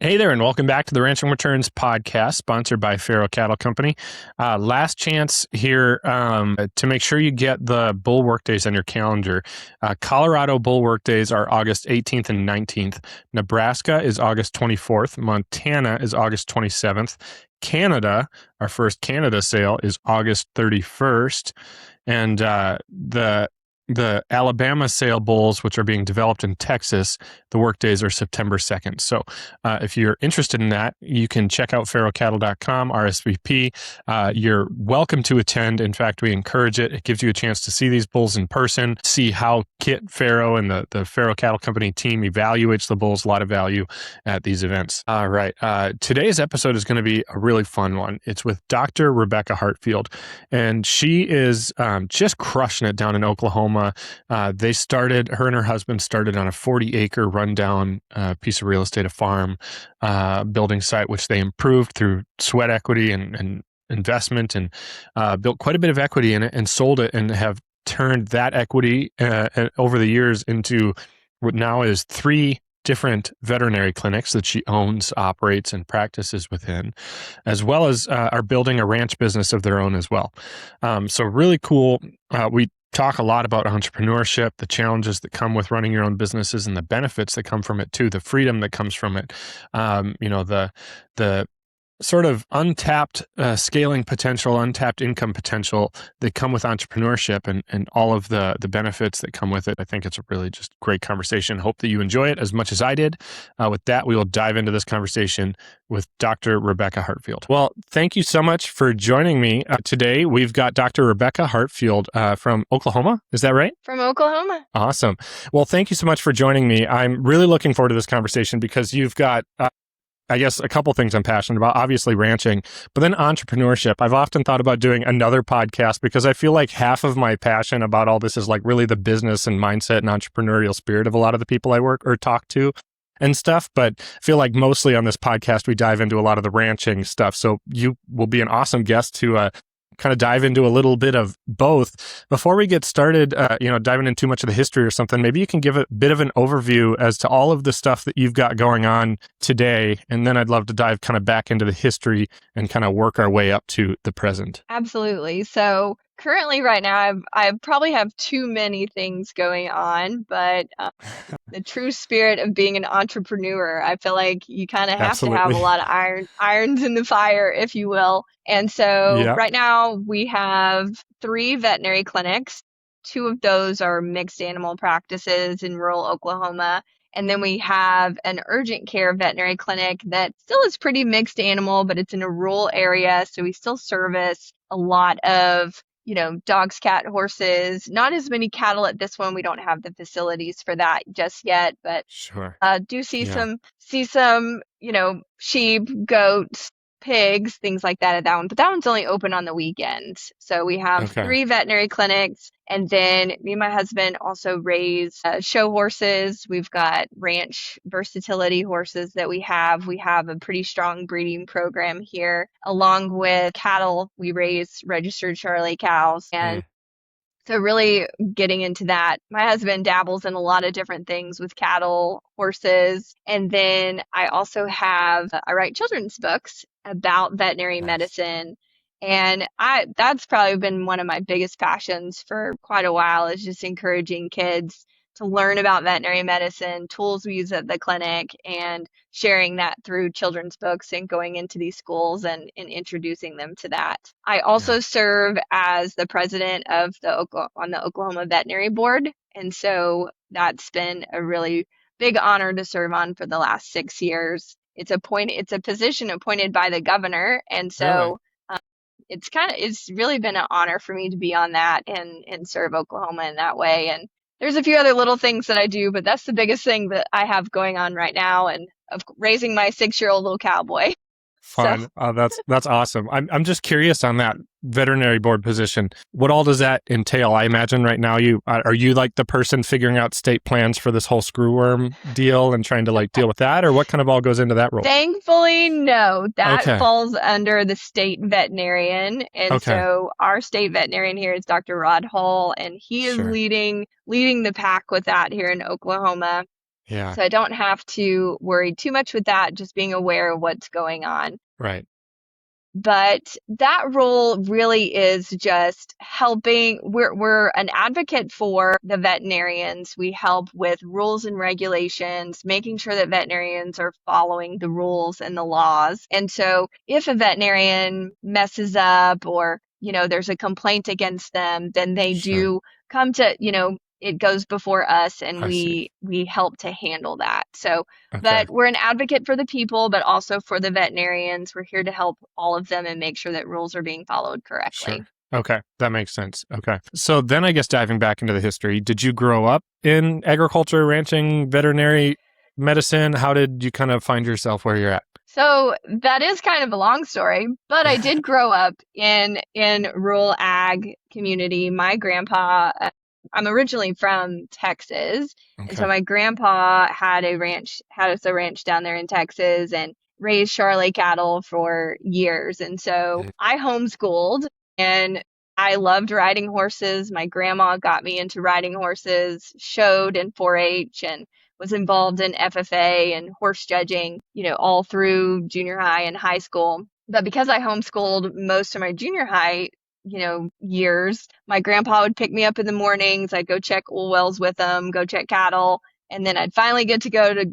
Hey there, and welcome back to the Ranching Returns podcast, sponsored by Pharo Cattle Company. Last chance here to make sure you get the bull work days on your calendar. Colorado bull work days are August 18th and 19th. Nebraska is August 24th. Montana is August 27th. Canada, our first Canada sale, is August 31st. And the Alabama sale bulls, which are being developed in Texas, the work days are September 2nd. So if you're interested in that, you can check out pharocattle.com, RSVP. You're welcome to attend. In fact, we encourage it. It gives you a chance to see these bulls in person, see how Kit Pharo and the Pharo Cattle Company team evaluates the bulls. A lot of value at these events. All right. Today's episode is going to be a really fun one. It's with Dr. Rebekah Hartfield, and she is just crushing it down in Oklahoma. Her and her husband started on a 40-acre rundown piece of real estate, a farm building site, which they improved through sweat equity and investment, and built quite a bit of equity in it and sold it, and have turned that equity over the years into what now is 3 different veterinary clinics that she owns, operates, and practices within, as well as are building a ranch business of their own as well. So really cool. We talk a lot about entrepreneurship, the challenges that come with running your own businesses, and the benefits that come from it too, the freedom that comes from it. The sort of untapped scaling potential, untapped income potential that come with entrepreneurship, and all of the benefits that come with it. I think it's a really just great conversation. Hope that you enjoy it as much as I did. With that, we will dive into this conversation with Dr. Rebekah Hartfield. Well, thank you so much for joining me today. We've got Dr. Rebekah Hartfield from Oklahoma. Is that right? From Oklahoma. Awesome. Well, thank you so much for joining me. I'm really looking forward to this conversation because you've got I guess a couple things I'm passionate about, obviously ranching, but then entrepreneurship. I've often thought about doing another podcast because I feel like half of my passion about all this is like really the business and mindset and entrepreneurial spirit of a lot of the people I work or talk to and stuff. But I feel like mostly on this podcast, we dive into a lot of the ranching stuff. So you will be an awesome guest to kind of dive into a little bit of both. Before we get started, diving into too much of the history or something, maybe you can give a bit of an overview as to all of the stuff that you've got going on today. And then I'd love to dive kind of back into the history and kind of work our way up to the present. Absolutely. So currently right now, I probably have too many things going on, but the true spirit of being an entrepreneur, I feel like you kind of have to have a lot of irons in the fire, if you will. And so Right now we have 3 veterinary clinics. 2 of those are mixed animal practices in rural Oklahoma. And then we have an urgent care veterinary clinic that still is pretty mixed animal, but it's in a rural area. So we still service a lot of dogs, cat, horses, not as many cattle at this one. We don't have the facilities for that just yet, but sure. Do see some, sheep, goats, pigs, things like that at that one. But that one's only open on the weekends. So we have 3 veterinary clinics. And then me and my husband also raise show horses. We've got ranch versatility horses that we have. We have a pretty strong breeding program here. Along with cattle, we raise registered Charolais cows. And so really getting into that. My husband dabbles in a lot of different things with cattle, horses. And then I also I write children's books about veterinary medicine. And that's probably been one of my biggest passions for quite a while, is just encouraging kids to learn about veterinary medicine, tools we use at the clinic, and sharing that through children's books and going into these schools and introducing them to that. I also serve as the president of on the Oklahoma Veterinary Board. And so that's been a really big honor to serve on for the last 6 years. It's a position appointed by the governor. And so it's really been an honor for me to be on that and serve Oklahoma in that way. And there's a few other little things that I do, but that's the biggest thing that I have going on right now, and of raising my 6-year-old little cowboy. Fun. That's awesome. I'm just curious on that veterinary board position. What all does that entail? I imagine right now are you like the person figuring out state plans for this whole screwworm deal and trying to like deal with that, or what kind of all goes into that role? Thankfully, no. That falls under the state veterinarian, and so our state veterinarian here is Dr. Rod Hall, and he is leading the pack with that here in Oklahoma. Yeah. So I don't have to worry too much with that, just being aware of what's going on. Right. But that role really is just helping. We're an advocate for the veterinarians. We help with rules and regulations, making sure that veterinarians are following the rules and the laws. And so if a veterinarian messes up or, there's a complaint against them, then they Sure. do come to, it goes before us and I see. we help to handle that. So Okay. but we're an advocate for the people, but also for the veterinarians. We're here to help all of them and make sure that rules are being followed correctly. Sure. Okay. That makes sense. Okay. So then I guess diving back into the history, did you grow up in agriculture, ranching, veterinary medicine? How did you kind of find yourself where you're at? So that is kind of a long story, but I did grow up in rural ag community. My grandpa, I'm originally from Texas, and so Okay. my grandpa had us a ranch down there in Texas and raised Charolais cattle for years. And so Mhm. I homeschooled and I loved riding horses. My grandma got me into riding horses, showed in 4-H and was involved in FFA and horse judging, all through junior high and high school. But because I homeschooled most of my junior high, years, my grandpa would pick me up in the mornings. I'd go check oil wells with him, go check cattle, and then I'd finally get to go to,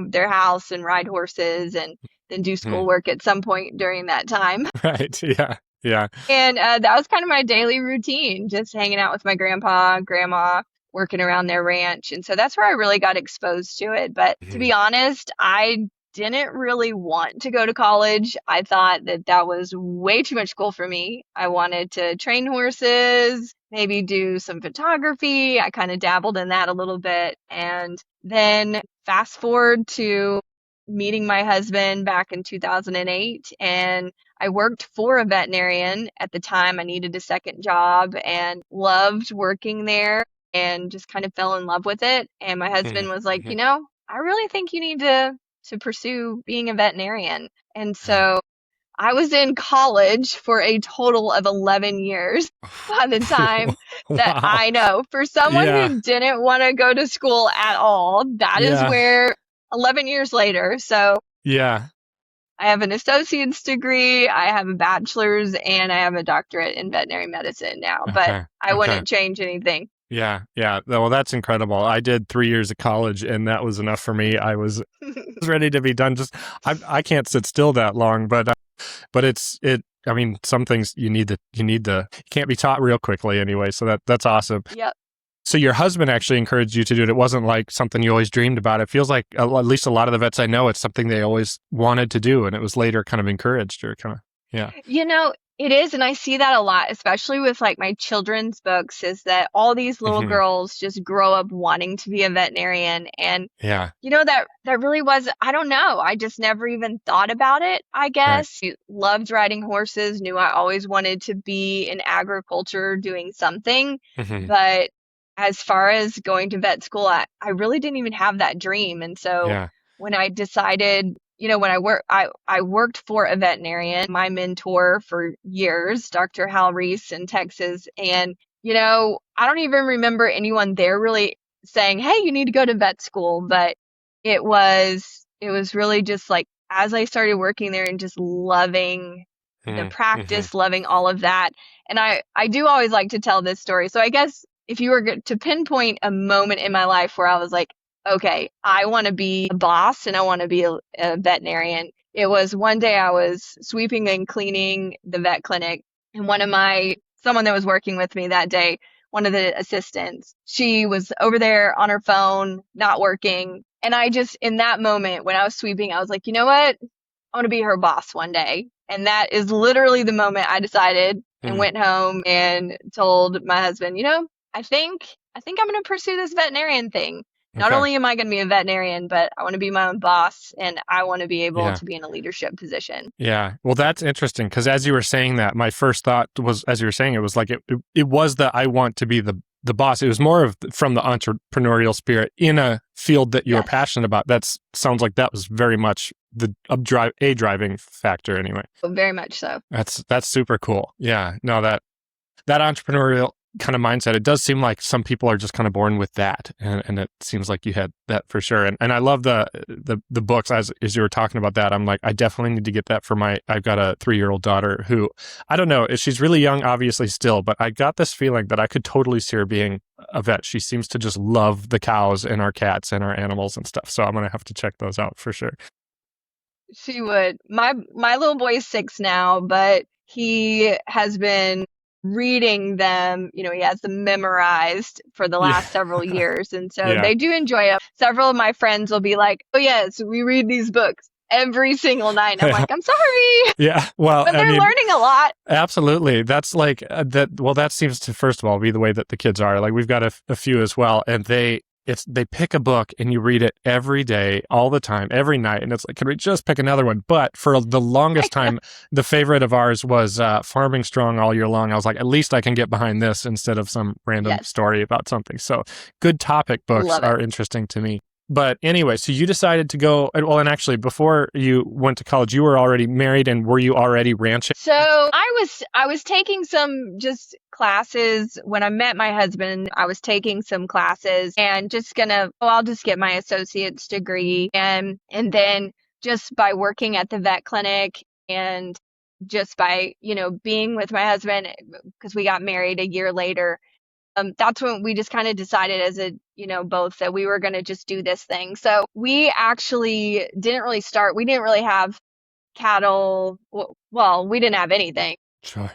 their house and ride horses and then do Mhm. schoolwork at some point during that time. Right. Yeah. Yeah. And that was kind of my daily routine, just hanging out with my grandpa, grandma, working around their ranch. And so that's where I really got exposed to it. But to Mhm. be honest, I didn't really want to go to college. I thought that was way too much school for me. I wanted to train horses, maybe do some photography. I kind of dabbled in that a little bit. And then fast forward to meeting my husband back in 2008, and I worked for a veterinarian at the time. I needed a second job and loved working there and just kind of fell in love with it. And my husband Mhm. was like, Mhm. I really think you need to pursue being a veterinarian. And Yeah. so I was in college for a total of 11 years by the time that Wow. I know for someone Yeah. who didn't want to go to school at all, that is Yeah. where 11 years later. So Yeah. I have an associate's degree, I have a bachelor's, and I have a doctorate in veterinary medicine now, but Okay. I Okay. wouldn't change anything. Yeah. Yeah. Well, that's incredible. I did 3 years of college and that was enough for me. I was ready to be done. I can't sit still that long, but I mean, some things you can't be taught real quickly anyway. So that's awesome. Yep. So your husband actually encouraged you to do it. It wasn't like something you always dreamed about. It feels like at least a lot of the vets I know, it's something they always wanted to do. And it was later kind of encouraged or kind of, yeah. It is, and I see that a lot, especially with like my children's books, is that all these little Hmm. girls just grow up wanting to be a veterinarian. And Yeah. that really was, I don't know. I just never even thought about it, I Right. guess. Loved riding horses, knew I always wanted to be in agriculture doing something. Hmm. But as far as going to vet school, I really didn't even have that dream. And so Yeah. when I decided, when I worked for a veterinarian, my mentor for years, Dr. Hal Reese in Texas. And, I don't even remember anyone there really saying, hey, you need to go to vet school. But it was really just like as I started working there and just loving the Hmm. practice, loving all of that. And I do always like to tell this story. So I guess if you were to pinpoint a moment in my life where I was like, okay, I want to be a boss and I want to be a veterinarian. It was one day I was sweeping and cleaning the vet clinic, and someone that was working with me that day, one of the assistants, she was over there on her phone, not working. And I just, in that moment when I was sweeping, I was like, you know what? I want to be her boss one day. And that is literally the moment I decided and Hmm. went home and told my husband, I think I'm going to pursue this veterinarian thing. Not Okay. only am I going to be a veterinarian, but I want to be my own boss and I want to be able Yeah. to be in a leadership position. Yeah. Well, that's interesting because as you were saying that, my first thought was, as you were saying, it was like it was that I want to be the boss. It was more of from the entrepreneurial spirit in a field that you're Yes, passionate about. That sounds like that was very much the driving factor anyway. very much so. That's super cool. Yeah. No, that entrepreneurial kind of mindset. It does seem like some people are just kind of born with that, and it seems like you had that for sure. And I love the books. As you were talking about that, I'm like, I definitely need to get that for I've got a 3-year-old daughter who, I don't know, she's really young, obviously still, but I got this feeling that I could totally see her being a vet. She seems to just love the cows and our cats and our animals and stuff. So I'm gonna have to check those out for sure. She would. My little boy is 6 now, but he has been reading them. He has them memorized for the last several years. And so they do enjoy it. Several of my friends will be like, oh, yes, we read these books every single night. And I'm like, I'm sorry. Yeah. Well, but they're learning a lot. Absolutely. That's like that. Well, that seems to, first of all, be the way that the kids are. Like we've got a few as well. And they pick a book and you read it every day, all the time, every night. And it's like, can we just pick another one? But for the longest time, the favorite of ours was Farming Strong All Year Long. I was like, at least I can get behind this instead of some random story about something. So good topic books are interesting to me. But anyway, so you decided to go, well, and actually before you went to college, you were already married, and were you already ranching? So I was taking some just classes when I met my husband. I was taking some classes and I'll just get my associate's degree. And then just by working at the vet clinic and just by, being with my husband, because we got married a year later, that's when we just kind of decided both that we were going to just do this thing. So we actually didn't really have cattle. Well, we didn't have anything. Sure.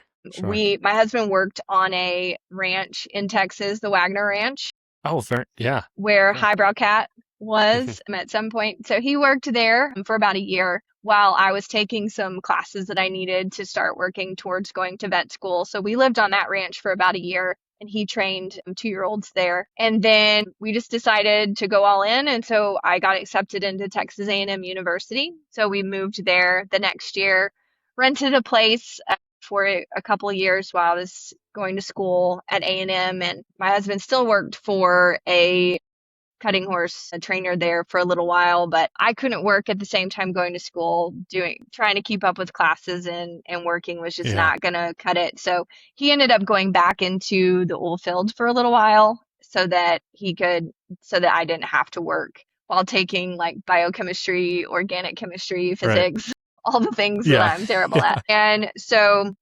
My husband worked on a ranch in Texas, the Wagner Ranch. Oh, fair. Yeah. Where Highbrow Cat was at some point. So he worked there for about a year while I was taking some classes that I needed to start working towards going to vet school. So we lived on that ranch for about a year. And he trained 2-year-olds there. And then we just decided to go all in. And so I got accepted into Texas A&M University. So we moved there the next year, rented a place for a couple of years while I was going to school at A&M. And my husband still worked for a cutting horse trainer there for a little while, but I couldn't work at the same time going to school, trying to keep up with classes and working was just not going to cut it. So he ended up going back into the oil field for a little while so that I didn't have to work while taking like biochemistry, organic chemistry, physics, all the things that I'm terrible at. And so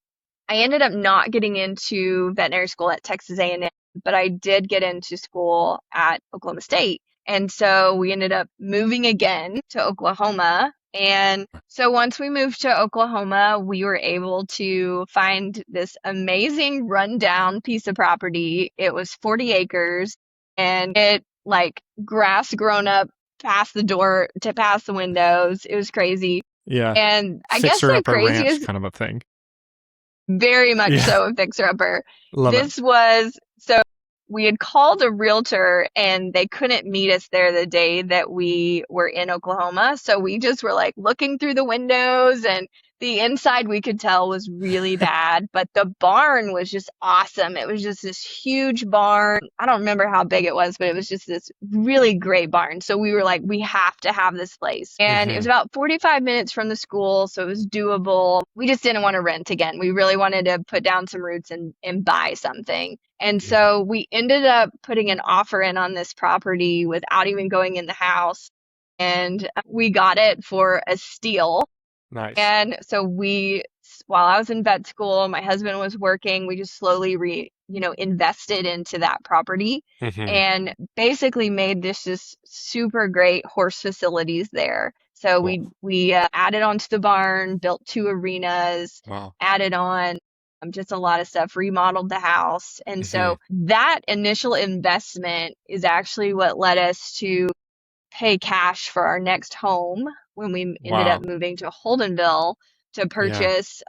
I ended up not getting into veterinary school at Texas A&M, but I did get into school at Oklahoma State. And so we ended up moving again to Oklahoma. And so once we moved to Oklahoma, we were able to find this amazing rundown piece of property. It was 40 acres and it like grass grown up past the door to past the windows. It was crazy. Yeah. And I guess the craziest kind of a thing. Very much so a fixer-upper. So we had called a realtor and they couldn't meet us there the day that we were in Oklahoma. So we just were like looking through the windows, and the inside we could tell was really bad, but the barn was just awesome. It was just this huge barn. I don't remember how big it was, but it was just this really great barn. So we were like, we have to have this place. And it was about 45 minutes from the school, so it was doable. We just didn't want to rent again. We really wanted to put down some roots and buy something. And so we ended up putting an offer in on this property without even going in the house. And we got it for a steal. Nice. And so while I was in vet school, my husband was working, we just slowly invested into that property and basically made this just super great horse facilities there. So we added on to the barn, built 2 arenas, added on just a lot of stuff, remodeled the house. And so that initial investment is actually what led us to pay cash for our next home when we ended up moving to Holdenville to purchase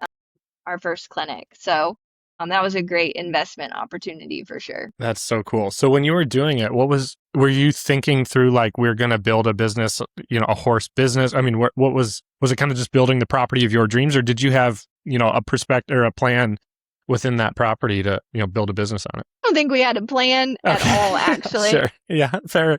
our first clinic. So that was a great investment opportunity for sure. That's so cool. So when you were doing it, were you thinking through like, we're going to build a business, a horse business? I mean, what was it kind of just building the property of your dreams, or did you have, a perspective or a plan within that property to, build a business on it? I don't think we had a plan at all, actually. Sure. Yeah. Fair.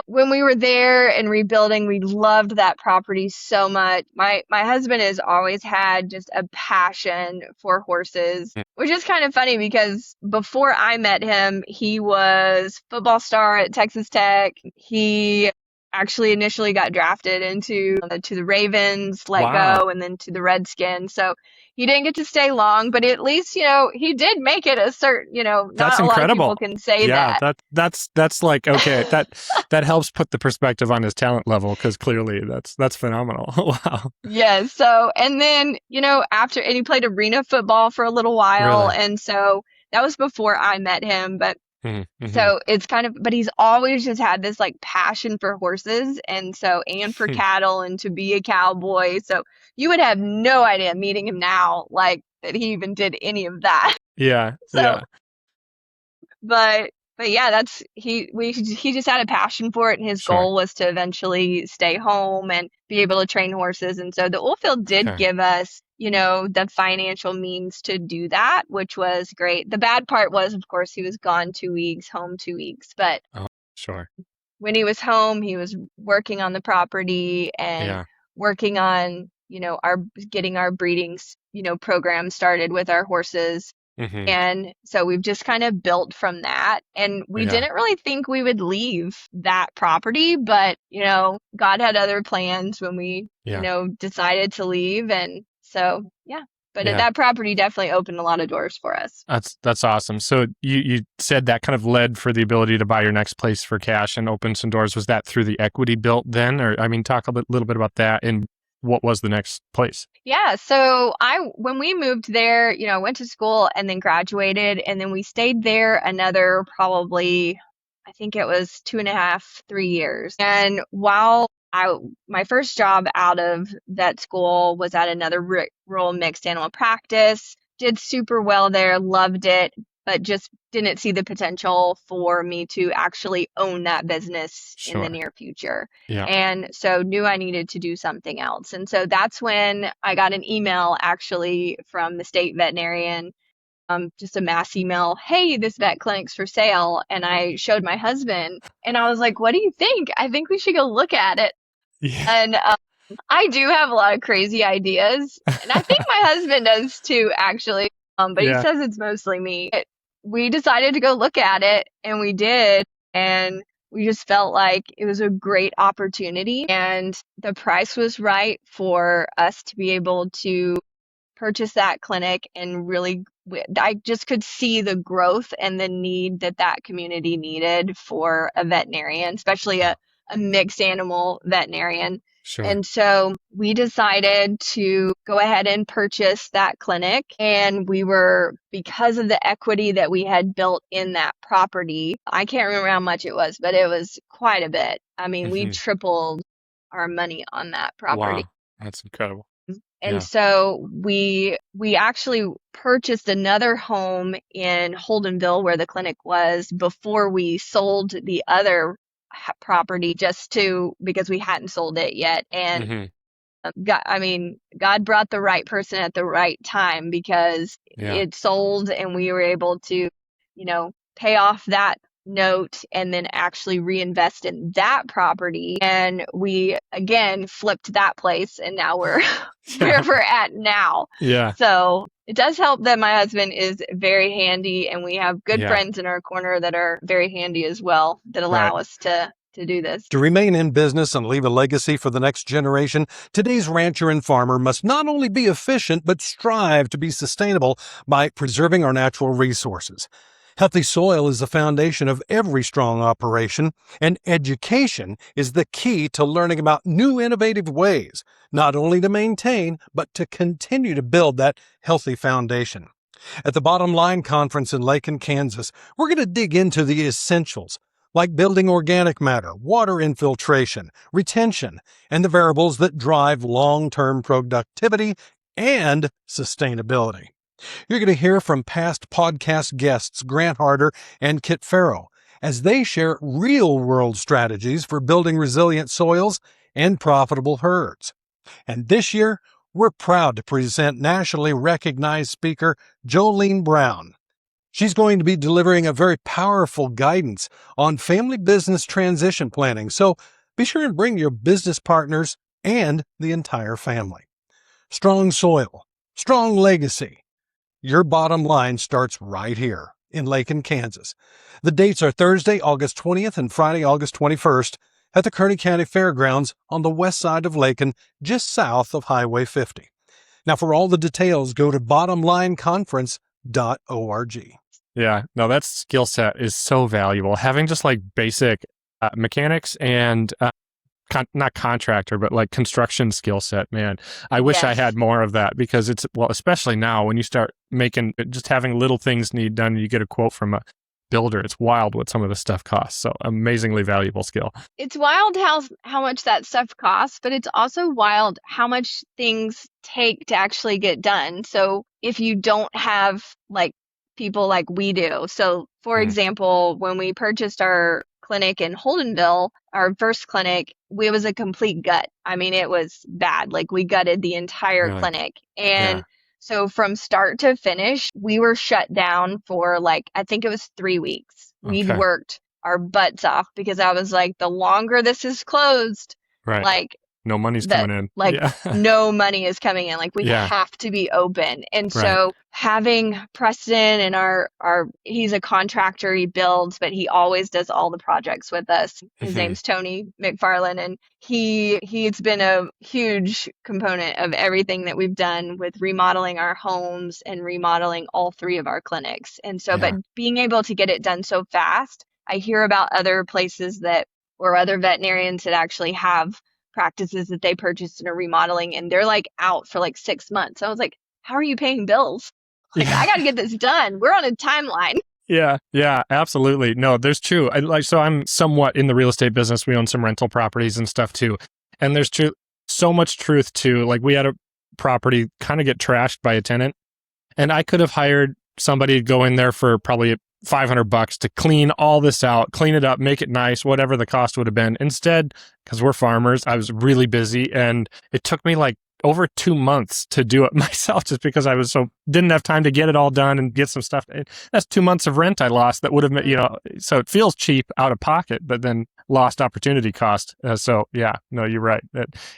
When we were there and rebuilding, we loved that property so much. My husband has always had just a passion for horses, which is kind of funny because before I met him, he was football star at Texas Tech. He actually initially got drafted to the Ravens, let go, and then to the Redskins. So he didn't get to stay long, but at least, he did make it a certain, not That's a incredible. lot of people can say that. That's like, okay, that helps put the perspective on his talent level, because clearly that's phenomenal. Wow. Yeah. So, and then, and he played arena football for a little while. Really? And so that was before I met him. But Mm-hmm. so it's but he's always just had this like passion for horses and for cattle and to be a cowboy. So you would have no idea meeting him now, like that he even did any of that. Yeah. So, yeah. but yeah, he just had a passion for it, and his goal was to eventually stay home and be able to train horses. And so the oil field did give us, the financial means to do that, which was great. The bad part was, of course, he was gone 2 weeks, home 2 weeks, but when he was home, he was working on the property and working on, getting our breeding, program started with our horses. Mm-hmm. And so we've just kind of built from that. And we didn't really think we would leave that property, but, God had other plans when we, decided to leave. And so, but that property definitely opened a lot of doors for us. That's awesome. So you said that kind of led for the ability to buy your next place for cash and open some doors. Was that through the equity built then? Or, talk a little bit about that, and what was the next place? Yeah. So when we moved there, went to school and then graduated, and then we stayed there another probably, I think it was 2.5, 3 years. And while my first job out of vet school was at another rural mixed animal practice, did super well there, loved it, but just didn't see the potential for me to actually own that business in the near future. Yeah. And so knew I needed to do something else. And so that's when I got an email actually from the state veterinarian, just a mass email, hey, this vet clinic's for sale. And I showed my husband and I was like, what do you think? I think we should go look at it. Yeah. And I do have a lot of crazy ideas. And I think my husband does too, actually. But he says it's mostly me. We decided to go look at it, and we did. And we just felt like it was a great opportunity, and the price was right for us to be able to purchase that clinic. And really, I just could see the growth and the need that community needed for a veterinarian, especially a mixed animal veterinarian. Sure. And so we decided to go ahead and purchase that clinic. And because of the equity that we had built in that property, I can't remember how much it was, but it was quite a bit. I mean, we tripled our money on that property. Wow, that's incredible. And so we actually purchased another home in Holdenville where the clinic was before we sold the other property, because we hadn't sold it yet. And God brought the right person at the right time, because it sold and we were able to, pay off that note and then actually reinvest in that property. And we again flipped that place, and now we're where we're at now. Yeah. So it does help that my husband is very handy, and we have good friends in our corner that are very handy as well, that allow us to do this. To remain in business and leave a legacy for the next generation, today's rancher and farmer must not only be efficient, but strive to be sustainable by preserving our natural resources. Healthy soil is the foundation of every strong operation, and education is the key to learning about new innovative ways, not only to maintain, but to continue to build that healthy foundation. At the Bottom Line Conference in Lakin, Kansas, we're going to dig into the essentials, like building organic matter, water infiltration, retention, and the variables that drive long-term productivity and sustainability. You're going to hear from past podcast guests Grant Harder and Kit Pharo as they share real-world strategies for building resilient soils and profitable herds. And this year, we're proud to present nationally recognized speaker Jolene Brown. She's going to be delivering a very powerful guidance on family business transition planning. So be sure and bring your business partners and the entire family. Strong soil, strong legacy. Your bottom line starts right here in Lakin, Kansas. The dates are Thursday, August 20th and Friday, August 21st at the Kearney County Fairgrounds on the west side of Lakin, just south of Highway 50. Now, for all the details, go to bottomlineconference.org. Yeah, no, that skill set is so valuable. Having just like basic mechanics and not contractor, but like construction skill set, man. I wish I had more of that because it's, well, especially now when you start just having little things need done, you get a quote from a builder. It's wild what some of this stuff costs. So amazingly valuable skill. It's wild how much that stuff costs, but it's also wild how much things take to actually get done. So if you don't have like people like we do. So for example, when we purchased our clinic in Holdenville, our first clinic, it was a complete gut. I mean, it was bad. Like we gutted the entire clinic. And so from start to finish, we were shut down for like, I think it was 3 weeks. We'd worked our butts off because I was like, the longer this is closed, like no money's coming in. Like no money is coming in. Like we have to be open. And so having Preston and our he's a contractor, he builds, but he always does all the projects with us. His name's Tony McFarland, and he's been a huge component of everything that we've done with remodeling our homes and remodeling all 3 of our clinics. And so, but being able to get it done so fast, I hear about other places or other veterinarians that actually have practices that they purchased and are remodeling, and they're like out for like 6 months. I was like, how are you paying bills? Like, I got to get this done. We're on a timeline. Yeah, absolutely. No, there's true. So I'm somewhat in the real estate business. We own some rental properties and stuff too. And there's so much truth to, like, we had a property kind of get trashed by a tenant, and I could have hired somebody to go in there for probably $500 to clean all this out, clean it up, make it nice, whatever the cost would have been. Instead, because we're farmers, I was really busy, and it took me like over 2 months to do it myself, just because I was didn't have time to get it all done and get some stuff. That's 2 months of rent I lost that would have, so it feels cheap out of pocket, but then lost opportunity cost. So yeah, no, you're right.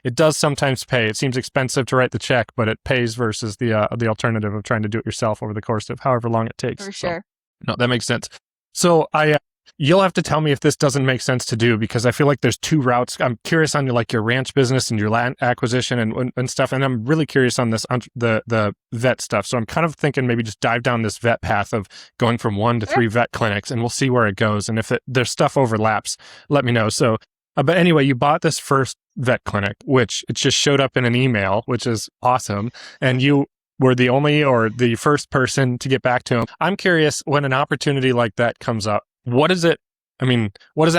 It does sometimes pay. It seems expensive to write the check, but it pays versus the alternative of trying to do it yourself over the course of however long it takes. For sure. No, that makes sense. So you'll have to tell me if this doesn't make sense to do, because I feel like there's 2 routes. I'm curious on your ranch business and your land acquisition and stuff, and I'm really curious on this the vet stuff. So I'm kind of thinking maybe just dive down this vet path of going from 1 to 3 vet clinics, and we'll see where it goes. And if their stuff overlaps, let me know. So, but anyway, you bought this first vet clinic, which it just showed up in an email, which is awesome, and you were the only or the first person to get back to him. I'm curious, when an opportunity like that comes up, what does that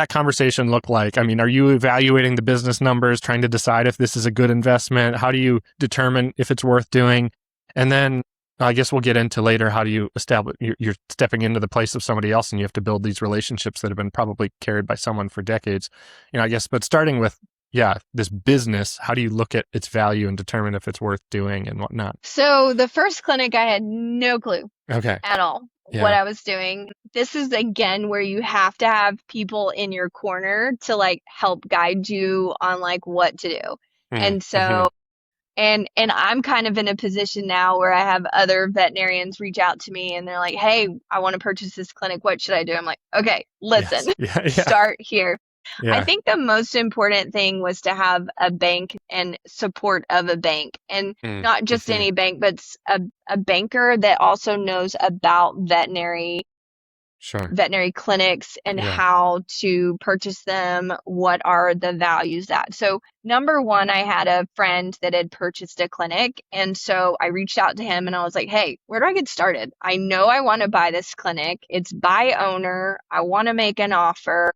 conversation look like? I mean, are you evaluating the business numbers, trying to decide if this is a good investment? How do you determine if it's worth doing? And then I guess we'll get into later, how do you establish, you're stepping into the place of somebody else and you have to build these relationships that have been probably carried by someone for decades. I guess, but starting with this business, how do you look at its value and determine if it's worth doing and whatnot? So the first clinic, I had no clue at all what I was doing. This is, again, where you have to have people in your corner to like help guide you on like what to do. And so, and I'm kind of in a position now where I have other veterinarians reach out to me and they're like, hey, I want to purchase this clinic. What should I do? I'm like, okay, listen, start here. Yeah. I think the most important thing was to have a bank and support of a bank, and not just any bank, but a banker that also knows about veterinary clinics and how to purchase them. What are the values at? So number one, I had a friend that had purchased a clinic. And so I reached out to him and I was like, hey, where do I get started? I know I want to buy this clinic. It's by owner. I want to make an offer.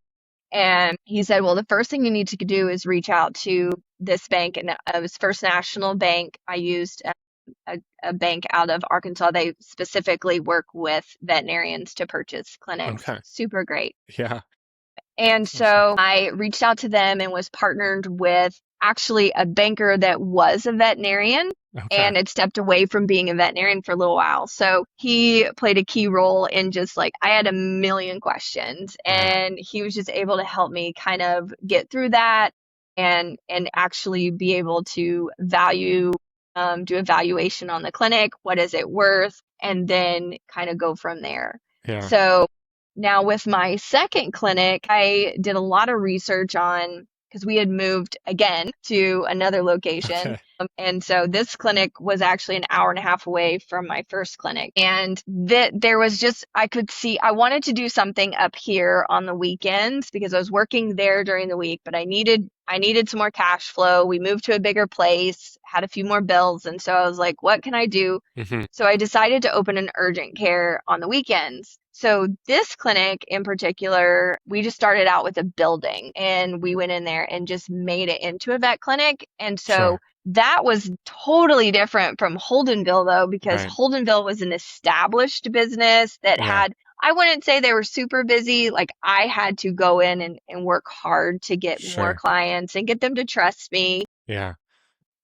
And he said, well, the first thing you need to do is reach out to this bank. And it was First National Bank. I used a bank out of Arkansas. They specifically work with veterinarians to purchase clinics. Okay. Super great. Yeah. And so I reached out to them and was partnered with actually a banker that was a veterinarian. and had stepped away from being a veterinarian for a little while. So he played a key role in just like, I had a million questions, and he was just able to help me kind of get through that and actually be able to do evaluation on the clinic. What is it worth? And then kind of go from there. Yeah. So now with my second clinic, I did a lot of research on, because we had moved again to another location. Okay. And so this clinic was actually an hour and a half away from my first clinic. And there was just, I could see, I wanted to do something up here on the weekends because I was working there during the week, but I needed some more cash flow. We moved to a bigger place, had a few more bills. And so I was like, what can I do? So I decided to open an urgent care on the weekends. So this clinic in particular, we just started out with a building, and we went in there and just made it into a vet clinic. And so that was totally different from Holdenville, though, because Holdenville was an established business that had, I wouldn't say they were super busy. Like, I had to go in and work hard to get more clients and get them to trust me. Yeah.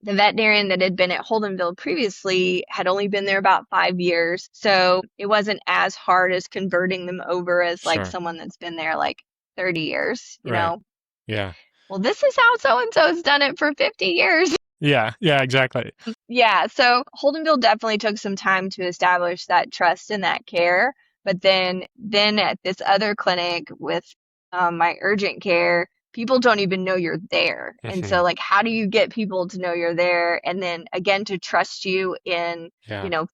The veterinarian that had been at Holdenville previously had only been there about 5 years. So it wasn't as hard as converting them over as like someone that's been there like 30 years, you know? Yeah. Well, this is how so-and-so's done it for 50 years. Yeah, exactly. Yeah, so Holdenville definitely took some time to establish that trust and that care. But then at this other clinic with my urgent care, people don't even know you're there. And so, like, how do you get people to know you're there? And then again, to trust you in,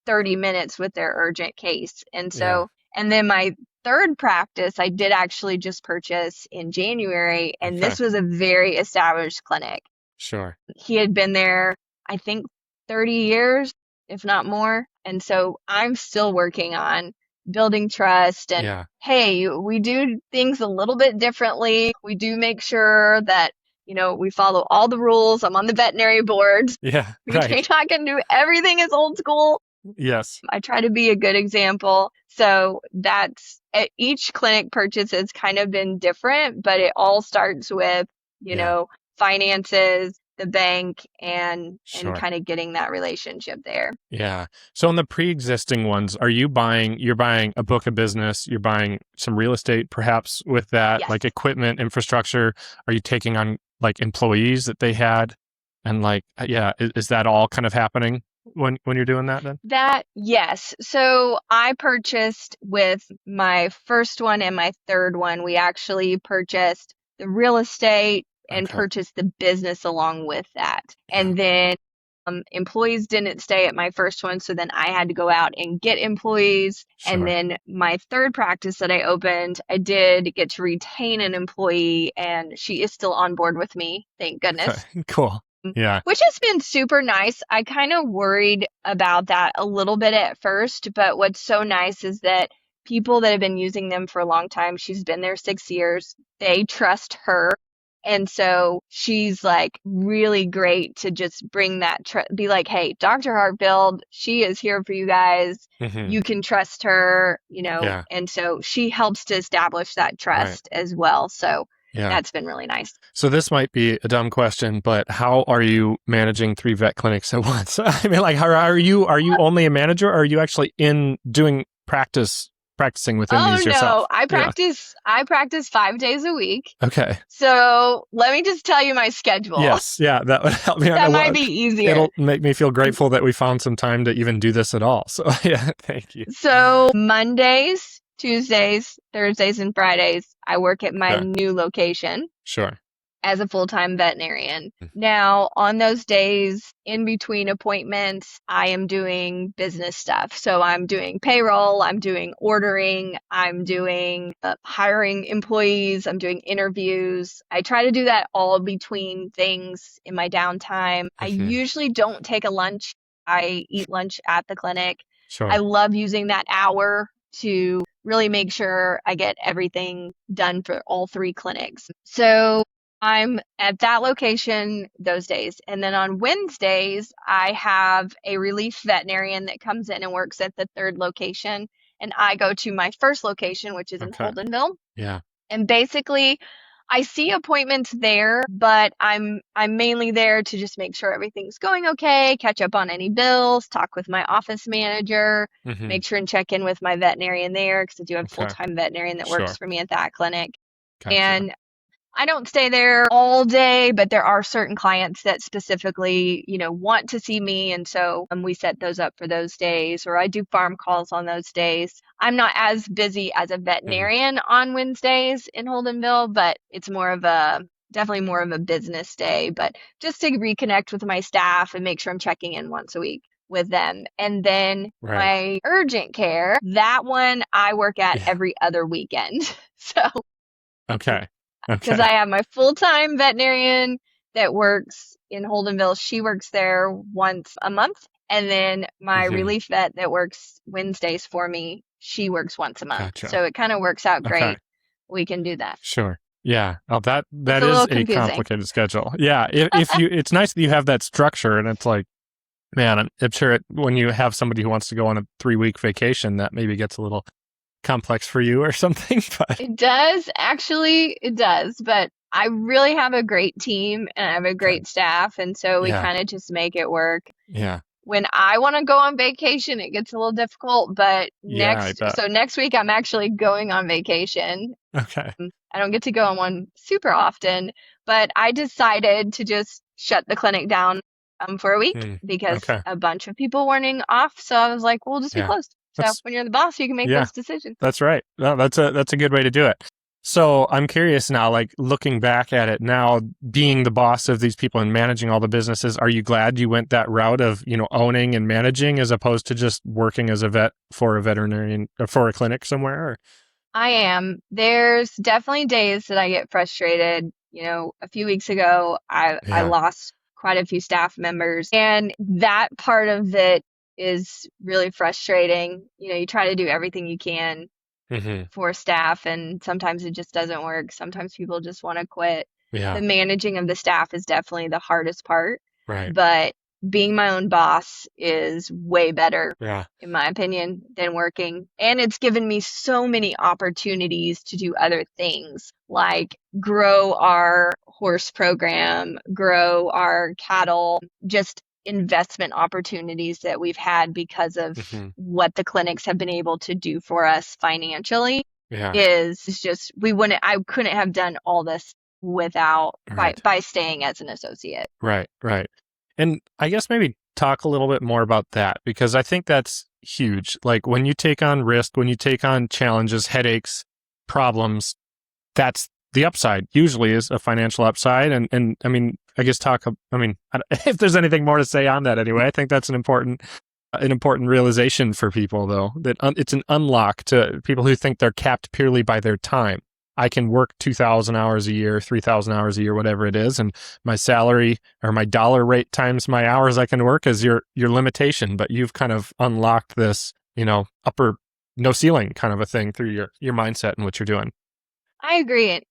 30 minutes with their urgent case. And so, and then my third practice, I did actually just purchase in January, and this was a very established clinic. Sure. He had been there, I think, 30 years, if not more. And so I'm still working on building trust and hey, we do things a little bit differently. We do make sure that, we follow all the rules. I'm on the veterinary board. Yeah. We're not going to do everything as old school. Yes. I try to be a good example. So that's each clinic purchase has kind of been different, but it all starts with, finances, the bank, and kind of getting that relationship there. Yeah. So on the pre-existing ones, you're buying a book of business, you're buying some real estate perhaps with that, like equipment, infrastructure. Are you taking on like employees that they had? And like, is that all kind of happening when you're doing that then? Yes. So I purchased with my first one and my third one, we actually purchased the real estate and purchased the business along with that. And then employees didn't stay at my first one, so then I had to go out and get employees. And then my third practice that I opened, I did get to retain an employee, and she is still on board with me, thank goodness. Cool. Yeah. Which has been super nice. I kind of worried about that a little bit at first, but what's so nice is that people that have been using them for a long time, she's been there 6 years, they trust her. And so she's like really great to just bring that, be like, hey, Dr. Hartfield, she is here for you guys. You can trust her, and so she helps to establish that trust as well. So that's been really nice. So this might be a dumb question, but how are you managing 3 vet clinics at once? I mean, like, are you only a manager, or are you actually doing practicing within these yourself? No, I practice 5 days a week. Okay. So let me just tell you my schedule. Yes. Yeah. That would help me. That might be easier. It'll make me feel grateful that we found some time to even do this at all. So thank you. So Mondays, Tuesdays, Thursdays, and Fridays, I work at my new location. Sure. As a full-time veterinarian. Now, on those days in between appointments, I am doing business stuff. So I'm doing payroll, I'm doing ordering, I'm doing hiring employees, I'm doing interviews. I try to do that all between things in my downtime. I usually don't take a lunch. I eat lunch at the clinic. Sure. I love using that hour to really make sure I get everything done for all 3 clinics. So I'm at that location those days. And then on Wednesdays, I have a relief veterinarian that comes in and works at the 3rd location. And I go to my first location, which is in Holdenville. Yeah. And basically, I see appointments there, but I'm mainly there to just make sure everything's going okay, catch up on any bills, talk with my office manager, make sure and check in with my veterinarian there because I do have a Okay. full-time veterinarian that Sure. works for me at that clinic. Gotcha. And I don't stay there all day, but there are certain clients that specifically, want to see me. And so we set those up for those days, or I do farm calls on those days. I'm not as busy as a veterinarian on Wednesdays in Holdenville, but it's definitely more of a business day, but just to reconnect with my staff and make sure I'm checking in once a week with them. And then Right. my urgent care, that one I work at Yeah. every other weekend. So Okay. because I have my full-time veterinarian that works in Holdenville. She works there once a month. And then my relief vet that works Wednesdays for me, she works once a month. Gotcha. So it kind of works out great. Okay. We can do that. Sure. Yeah. Oh, that It's a is little a confusing. complicated schedule. Yeah. If you, it's nice that you have that structure, and it's like, man, I'm sure when you have somebody who wants to go on a 3-week vacation, that maybe gets a little complex for you or something. But It does, actually, it does. But I really have a great team and I have a great staff. And so we Yeah. kind of just make it work. Yeah. When I want to go on vacation, it gets a little difficult, but Yeah, I bet. next week I'm actually going on vacation. Okay. I don't get to go on one super often, but I decided to just shut the clinic down for a week because Okay. a bunch of people weren't off. So I was like, we'll just be Yeah. closed. So when you're the boss, you can make those decisions. That's right. No, that's a good way to do it. So I'm curious now, like looking back at it now, being the boss of these people and managing all the businesses, are you glad you went that route of, owning and managing as opposed to just working as a vet for a veterinarian or for a clinic somewhere? Or? I am. There's definitely days that I get frustrated. A few weeks ago, I lost quite a few staff members, and that part of it is really frustrating. You try to do everything you can for staff, and sometimes it just doesn't work. Sometimes people just want to quit. Yeah. The managing of the staff is definitely the hardest part. Right. But being my own boss is way better, Yeah. in my opinion, than working. And it's given me so many opportunities to do other things, like grow our horse program, grow our cattle, just investment opportunities that we've had because of what the clinics have been able to do for us financially. Is just I couldn't have done all this without by staying as an associate. Right. And I guess maybe talk a little bit more about that, because I think that's huge. Like when you take on risk, when you take on challenges, headaches, problems, that's the upside usually is a financial upside. And I mean, I guess if there's anything more to say on that anyway, I think that's an important realization for people, though, that it's an unlock to people who think they're capped purely by their time. I can work 2,000 hours a year, 3,000 hours a year, whatever it is, and my salary or my dollar rate times my hours I can work is your limitation. But you've kind of unlocked this, upper no ceiling kind of a thing through your mindset and what you're doing. I agree.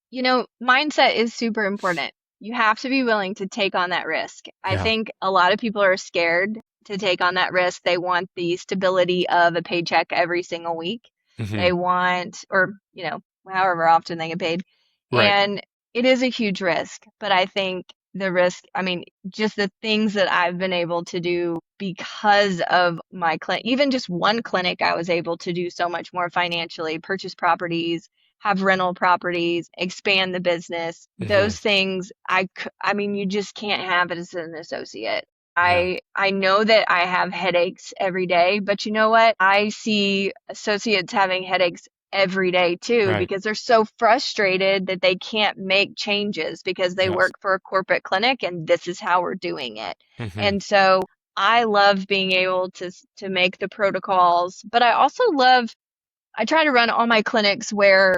Mindset is super important. You have to be willing to take on that risk. I think a lot of people are scared to take on that risk. They want the stability of a paycheck every single week. They want, or, however often they get paid. Right. And it is a huge risk, but I think the risk, just the things that I've been able to do because of my clinic, even just one clinic, I was able to do so much more financially, purchase properties, have rental properties, expand the business. Those things, you just can't have it as an associate. I know that I have headaches every day, but you know what? I see associates having headaches every day too, because they're so frustrated that they can't make changes because they work for a corporate clinic and this is how we're doing it. And so I love being able to make the protocols, but I try to run all my clinics where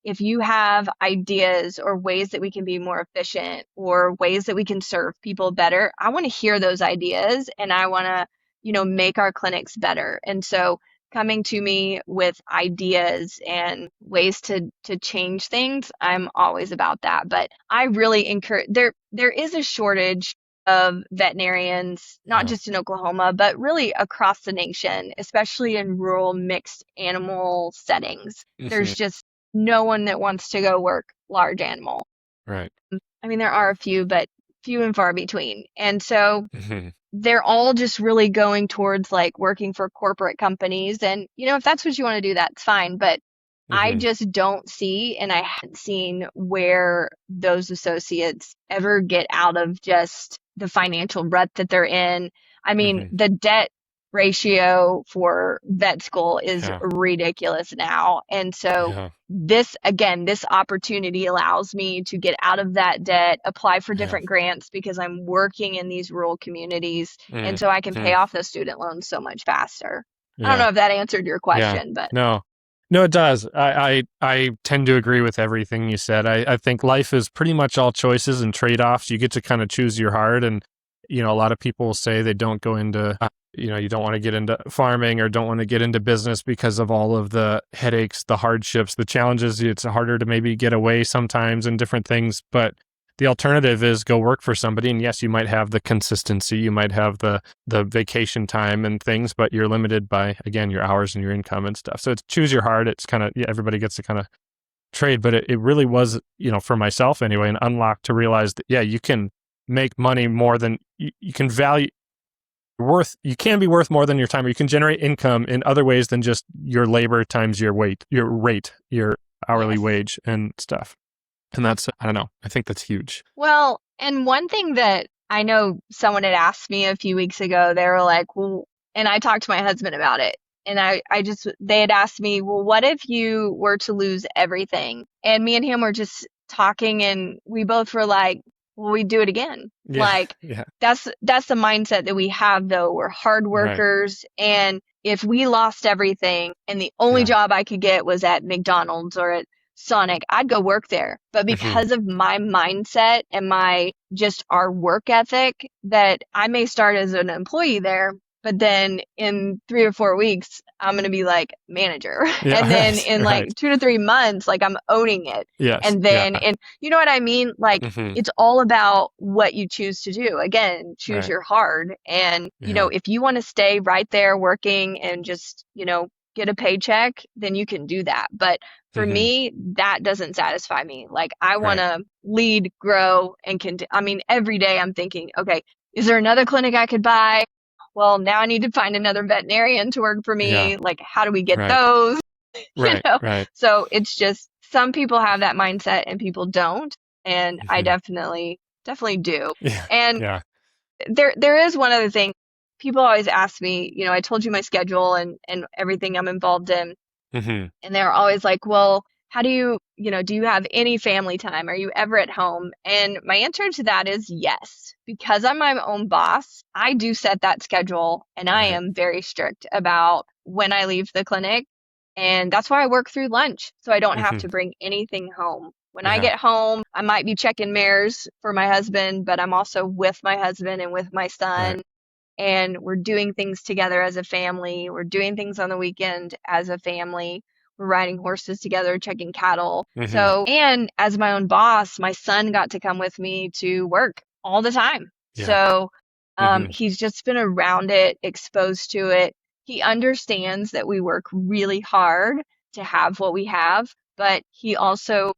if you have ideas or ways that we can be more efficient or ways that we can serve people better, I want to hear those ideas and I want to, make our clinics better. And so coming to me with ideas and ways to change things, I'm always about that. But I really encourage, there is a shortage of veterinarians, not just in Oklahoma, but really across the nation, especially in rural mixed animal settings. There's just no one that wants to go work large animal. Right. I mean, there are a few, but few and far between. And so Mm-hmm. they're all just really going towards like working for corporate companies. And, if that's what you want to do, that's fine. But I Mm-hmm. just don't see, and I haven't seen where those associates ever get out of just the financial rut that they're in. I mean, Mm-hmm. the debt ratio for vet school is Yeah. ridiculous now. And so Yeah. this, again, this opportunity allows me to get out of that debt, apply for Yeah. different grants because I'm working in these rural communities. And so I can Mm-hmm. pay off those student loans so much faster. I don't Yeah. know if that answered your Yeah. question, but No. No, it does. I tend to agree with everything you said. I think life is pretty much all choices and trade-offs. You get to kind of choose your heart. And, a lot of people will say they don't go into, you don't want to get into farming or don't want to get into business because of all of the headaches, the hardships, the challenges. It's harder to maybe get away sometimes and different things. But the alternative is go work for somebody. And yes, you might have the consistency, you might have the vacation time and things, but you're limited by, again, your hours and your income and stuff. So it's choose your heart. It's kind of, everybody gets to kind of trade, but it really was, for myself anyway, an unlock to realize that, yeah, you can make money more than you can you can be worth more than your time, or you can generate income in other ways than just your labor times your rate, your hourly yes. wage and stuff. And that's, I don't know, I think that's huge. Well, and one thing that I know someone had asked me a few weeks ago, they were like, well, and I talked to my husband about it. And they had asked me, well, what if you were to lose everything? And me and him were just talking and we both were like, well, we'd do it again. Yeah. Like, Yeah. that's the mindset that we have though. We're hard Right. workers. And if we lost everything and the only Yeah. job I could get was at McDonald's or at Sonic, I'd go work there. But because of my mindset and our work ethic, that I may start as an employee there, but then in 3 or 4 weeks, I'm going to be like manager. Yeah. And then Right. in like Right. 2 to 3 months, like I'm owning it. Yes. And then, Yeah. and you know what I mean? Like it's all about what you choose to do. Again, choose Right. your hard. And, Yeah. if you want to stay right there working and just, get a paycheck, then you can do that. But for me, that doesn't satisfy me. Like I want to lead, grow, and I mean, every day I'm thinking, okay, is there another clinic I could buy? Well, now I need to find another veterinarian to work for me. Yeah. Like, how do we get Right. those? Right. Right. So it's just some people have that mindset and people don't. And I definitely do. Yeah. And Yeah. there is one other thing. People always ask me, I told you my schedule and everything I'm involved in. And they're always like, well, how do you, do you have any family time? Are you ever at home? And my answer to that is yes. Because I'm my own boss, I do set that schedule and I am very strict about when I leave the clinic. And that's why I work through lunch. So I don't have to bring anything home. When I get home, I might be checking mares for my husband, but I'm also with my husband and with my son. Right. And we're doing things together as a family. We're doing things on the weekend as a family. We're riding horses together, checking cattle. So, and as my own boss, my son got to come with me to work all the time. Yeah. So, he's just been around it, exposed to it. He understands that we work really hard to have what we have, but he also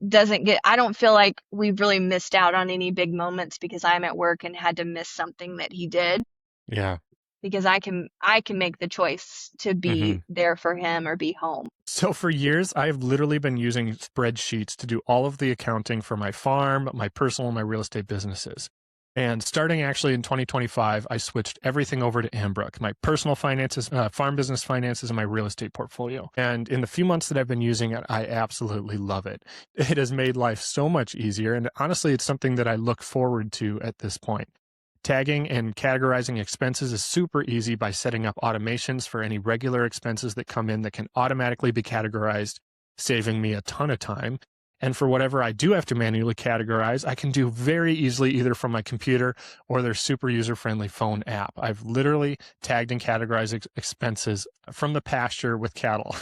I don't feel like we've really missed out on any big moments because I'm at work and had to miss something that he did. Yeah. Because I can make the choice to be there for him or be home. So for years, I've literally been using spreadsheets to do all of the accounting for my farm, my personal, and my real estate businesses. And starting actually in 2025, I switched everything over to Ambrook, my personal finances, farm business finances, and my real estate portfolio. And in the few months that I've been using it, I absolutely love it. It has made life so much easier. And honestly, it's something that I look forward to at this point. Tagging and categorizing expenses is super easy by setting up automations for any regular expenses that come in that can automatically be categorized, saving me a ton of time. And for whatever I do have to manually categorize, I can do very easily either from my computer or their super user-friendly phone app. I've literally tagged and categorized expenses from the pasture with cattle.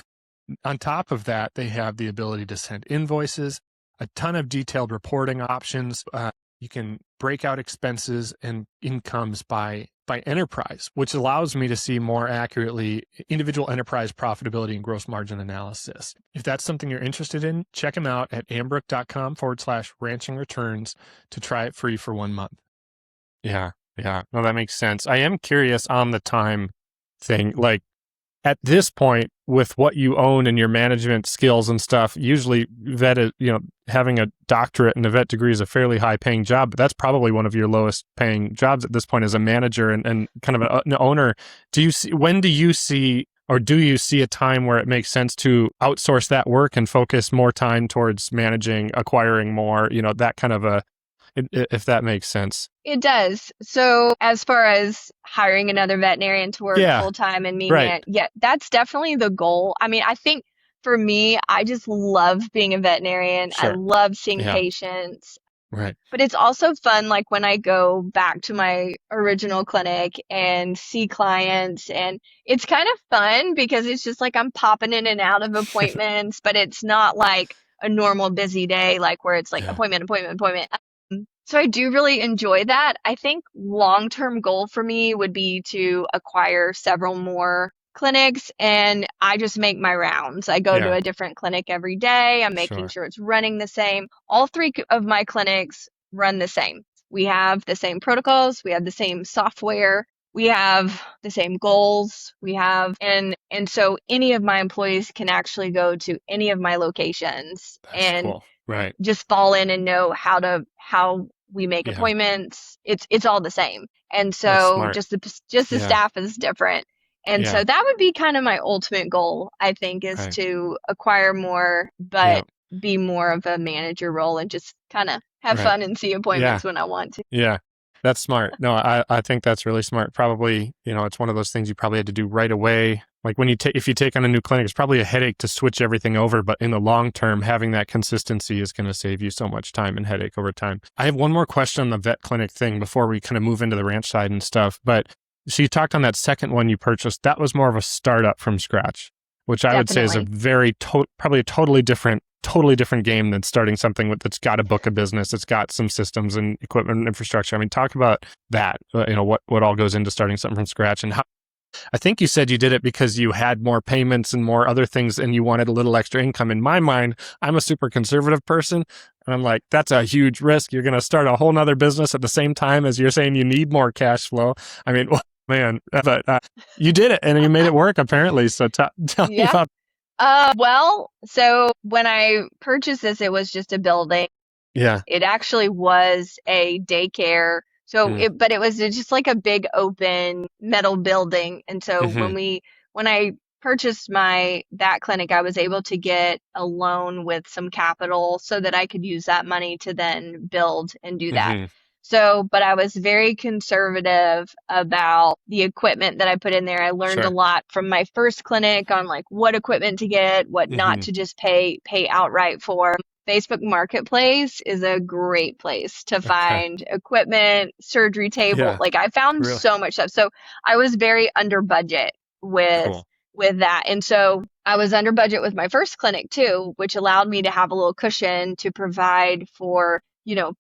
On top of that, they have the ability to send invoices, a ton of detailed reporting options. You can break out expenses and incomes by by enterprise, which allows me to see more accurately individual enterprise profitability and gross margin analysis. If that's something you're interested in, check them out at ambrook.com/ranching returns to try it free for 1 month. Yeah. No, that makes sense. I am curious on the time thing. Like, at this point, with what you own and your management skills and stuff, usually having a doctorate and a vet degree is a fairly high paying job, but that's probably one of your lowest paying jobs at this point as a manager and kind of an owner. Do you see a time where it makes sense to outsource that work and focus more time towards managing, acquiring more, that kind of if that makes sense? It does. So as far as hiring another veterinarian to work full time and me, that's definitely the goal. I mean, I think for me, I just love being a veterinarian. Sure. I love seeing patients. Right. But it's also fun, like when I go back to my original clinic and see clients, and it's kind of fun because it's just like I'm popping in and out of appointments, but it's not like a normal busy day, like where it's like appointment. So I do really enjoy that. I think long-term goal for me would be to acquire several more clinics, and I just make my rounds. I go to a different clinic every day. I'm making sure it's running the same. All 3 of my clinics run the same. We have the same protocols. We have the same software. We have the same goals. And so any of my employees can actually go to any of my locations. That's and cool. Right. Just fall in and know how we make appointments. It's all the same. And so just the staff is different. And so that would be kind of my ultimate goal, I think, is to acquire more, but be more of a manager role and just kind of have fun and see appointments when I want to. Yeah. That's smart. No, I think that's really smart. Probably, it's one of those things you probably had to do right away. Like if you take on a new clinic, it's probably a headache to switch everything over, but in the long term, having that consistency is going to save you so much time and headache over time. I have one more question on the vet clinic thing before we kind of move into the ranch side and stuff. But so you talked on that second one you purchased, that was more of a startup from scratch, which I would say is a very, probably a totally different game than starting something that's got a book of business. It's got some systems and equipment and infrastructure. I mean, talk about that, what all goes into starting something from scratch, and how. I think you said you did it because you had more payments and more other things and you wanted a little extra income. In my mind, I'm a super conservative person. And I'm like, that's a huge risk. You're going to start a whole nother business at the same time as you're saying you need more cash flow. I mean, man, but you did it and you made it work apparently. So tell me about. Well, so when I purchased this, it was just a building. Yeah. It actually was a daycare. So but it was just like a big open metal building. And so when I purchased that clinic, I was able to get a loan with some capital so that I could use that money to then build and do that. So, but I was very conservative about the equipment that I put in there. I learned a lot from my first clinic on like what equipment to get, what not to just pay outright for. Facebook Marketplace is a great place to find equipment, surgery table. Like I found so much stuff. So I was very under budget with that. And so I was under budget with my first clinic too, which allowed me to have a little cushion to provide for,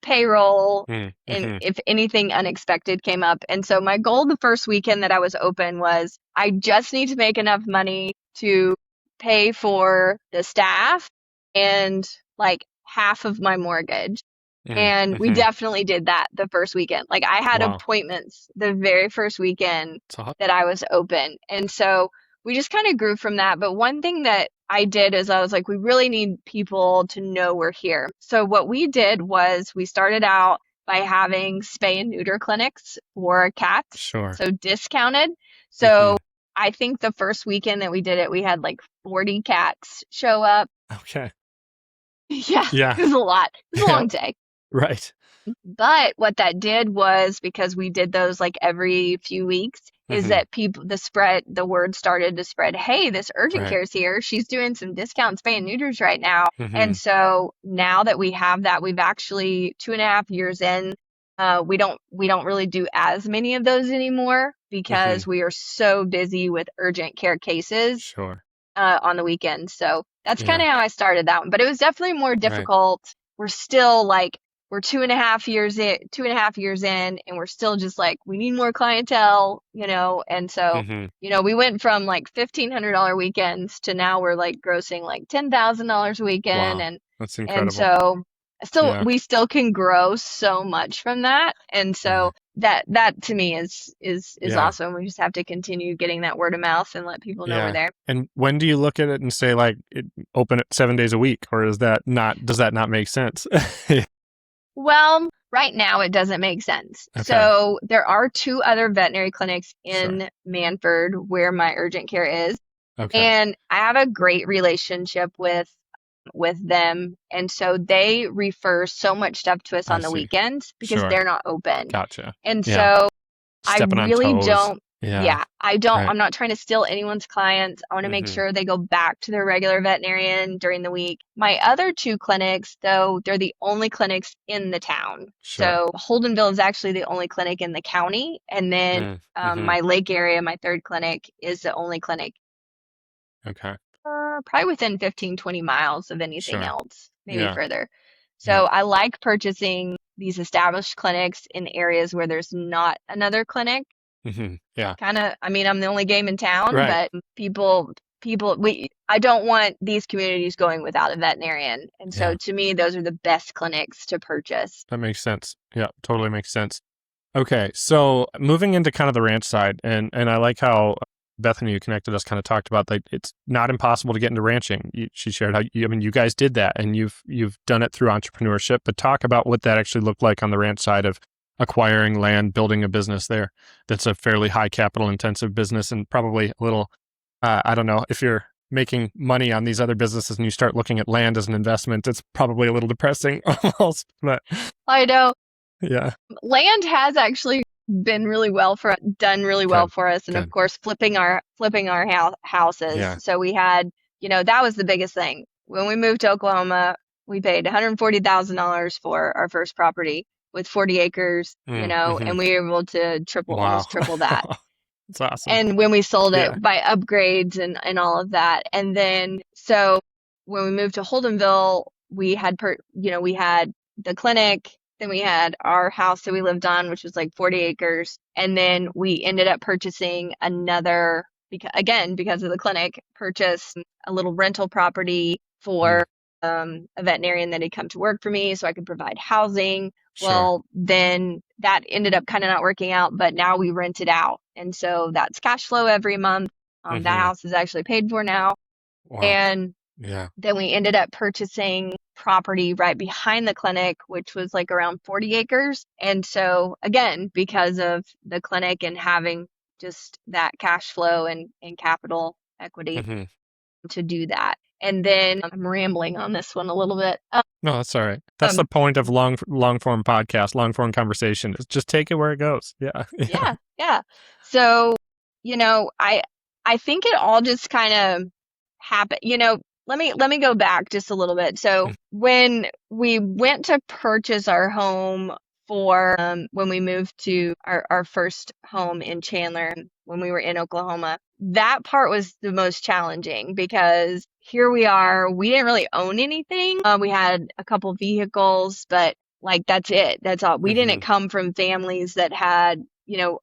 payroll and if anything unexpected came up. And so my goal the first weekend that I was open was I just need to make enough money to pay for the staff and like half of my mortgage. And we definitely did that the first weekend. Like I had appointments the very first weekend that I was open. And so we just kind of grew from that. But one thing that I did is I was like, we really need people to know we're here. So what we did was we started out by having spay and neuter clinics for cats. Sure. So discounted. So I think the first weekend that we did it, we had like 40 cats show up. Okay. Yeah. It was a lot. It was a long day. Right. But what that did was, because we did those like every few weeks, is that the word started to spread. Hey, this urgent care is here. She's doing some discount spay and neuters right now. And so now that we have that, we've actually 2.5 years in, we don't really do as many of those anymore because we are so busy with urgent care cases on the weekends. So that's kind of how I started that one. But it was definitely more difficult. We're still like we're 2.5 years in, and we're still just like, we need more clientele, and so, we went from like $1,500 weekends to now we're like grossing like $10,000 a weekend. Wow. That's And incredible. so Yeah. we still can grow so much from that. And so that to me is awesome. We just have to continue getting that word of mouth and let people know we're there. And when do you look at it and say like open it 7 days a week, or does that not make sense? Well, right now it doesn't make sense. Okay. So there are 2 other veterinary clinics in Manford where my urgent care is. Okay. And I have a great relationship with them. And so they refer so much stuff to us on the weekends because they're not open. Gotcha. And so Stepping I really on toes. don't. Yeah. I don't. Right. I'm not trying to steal anyone's clients. I want to make sure they go back to their regular veterinarian during the week. My other 2 clinics, though, they're the only clinics in the town. So Holdenville is actually the only clinic in the county. And then my Lake area, my 3rd clinic, is the only clinic. Okay. Probably within 15, 20 miles of anything else, maybe further. So I like purchasing these established clinics in areas where there's not another clinic. Yeah. I'm the only game in town, Right. but I don't want these communities going without a veterinarian. And so to me, those are the best clinics to purchase. That makes sense. Yeah, totally makes sense. Okay. So moving into kind of the ranch side, and I like how Bethany, who connected us, kind of talked about that it's not impossible to get into ranching. She shared how you guys did that, and you've done it through entrepreneurship. But talk about what that actually looked like on the ranch side of acquiring land, building a business there. That's a fairly high capital intensive business, and probably a little. I don't know if you're making money on these other businesses and you start looking at land as an investment. It's probably a little depressing almost. But I know. Yeah. Land has actually been done really well for us. And of course, flipping our houses. Yeah. So we had, that was the biggest thing. When we moved to Oklahoma, we paid $140,000 for our first property with 40 acres, and we were able to almost triple that. That's awesome. And when we sold it by upgrades and all of that. And then, so when we moved to Holdenville, we had we had the clinic, then we had our house that we lived on, which was like 40 acres. And then we ended up purchasing another, because of the clinic, purchased a little rental property for a veterinarian that had come to work for me so I could provide housing. Well, then that ended up kind of not working out, but now we rent it out. And so that's cash flow every month. That house is actually paid for now. Wow. And then we ended up purchasing property right behind the clinic, which was like around 40 acres. And so again, because of the clinic and having just that cash flow and capital equity to do that. And then I'm rambling on this one a little bit. No, that's all right. That's the point of long form podcast, long form conversation. Is just take it where it goes. Yeah. So, I think it all just kind of happened. Let me go back just a little bit. So when we went to purchase our home for when we moved to our first home in Chandler, when we were in Oklahoma, that part was the most challenging because here we are. We didn't really own anything. We had a couple vehicles, but like that's it. That's all. We didn't come from families that had,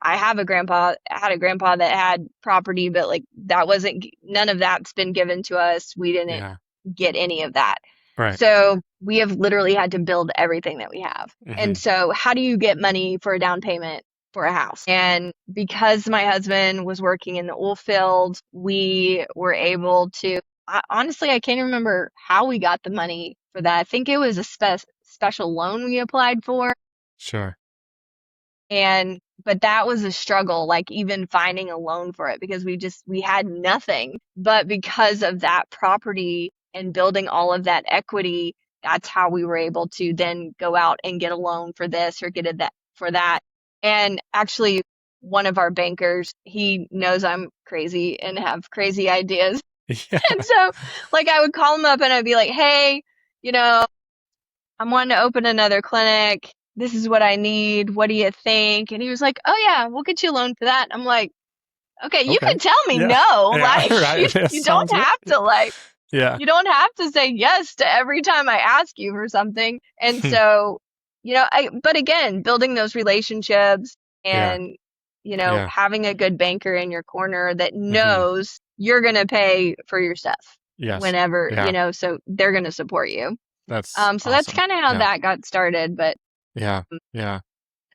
I had a grandpa that had property, but like none of that's been given to us. We didn't get any of that. Right. So we have literally had to build everything that we have. And so how do you get money for a down payment for a house? And because my husband was working in the oil field, we were able to, honestly, I can't remember how we got the money for that. I think it was a special loan we applied for. Sure. But that was a struggle, like even finding a loan for it because we had nothing. But because of that property and building all of that equity, that's how we were able to then go out and get a loan for this or get that for that. And actually, one of our bankers, he knows I'm crazy and have crazy ideas. Yeah. And so like I would call him up and I'd be like, hey, I'm wanting to open another clinic. This is what I need. What do you think? And he was like, oh yeah, we'll get you a loan for that. I'm like, okay, you can tell me no. Like you don't have to you don't have to say yes to every time I ask you for something. And so, but again, building those relationships Yeah. and, Yeah. having a good banker in your corner that hmm knows you're going to pay for your stuff Yes. whenever, Yeah. so they're going to support you. That's So that's awesome. kind of how Yeah. that got started. But Yeah. Yeah.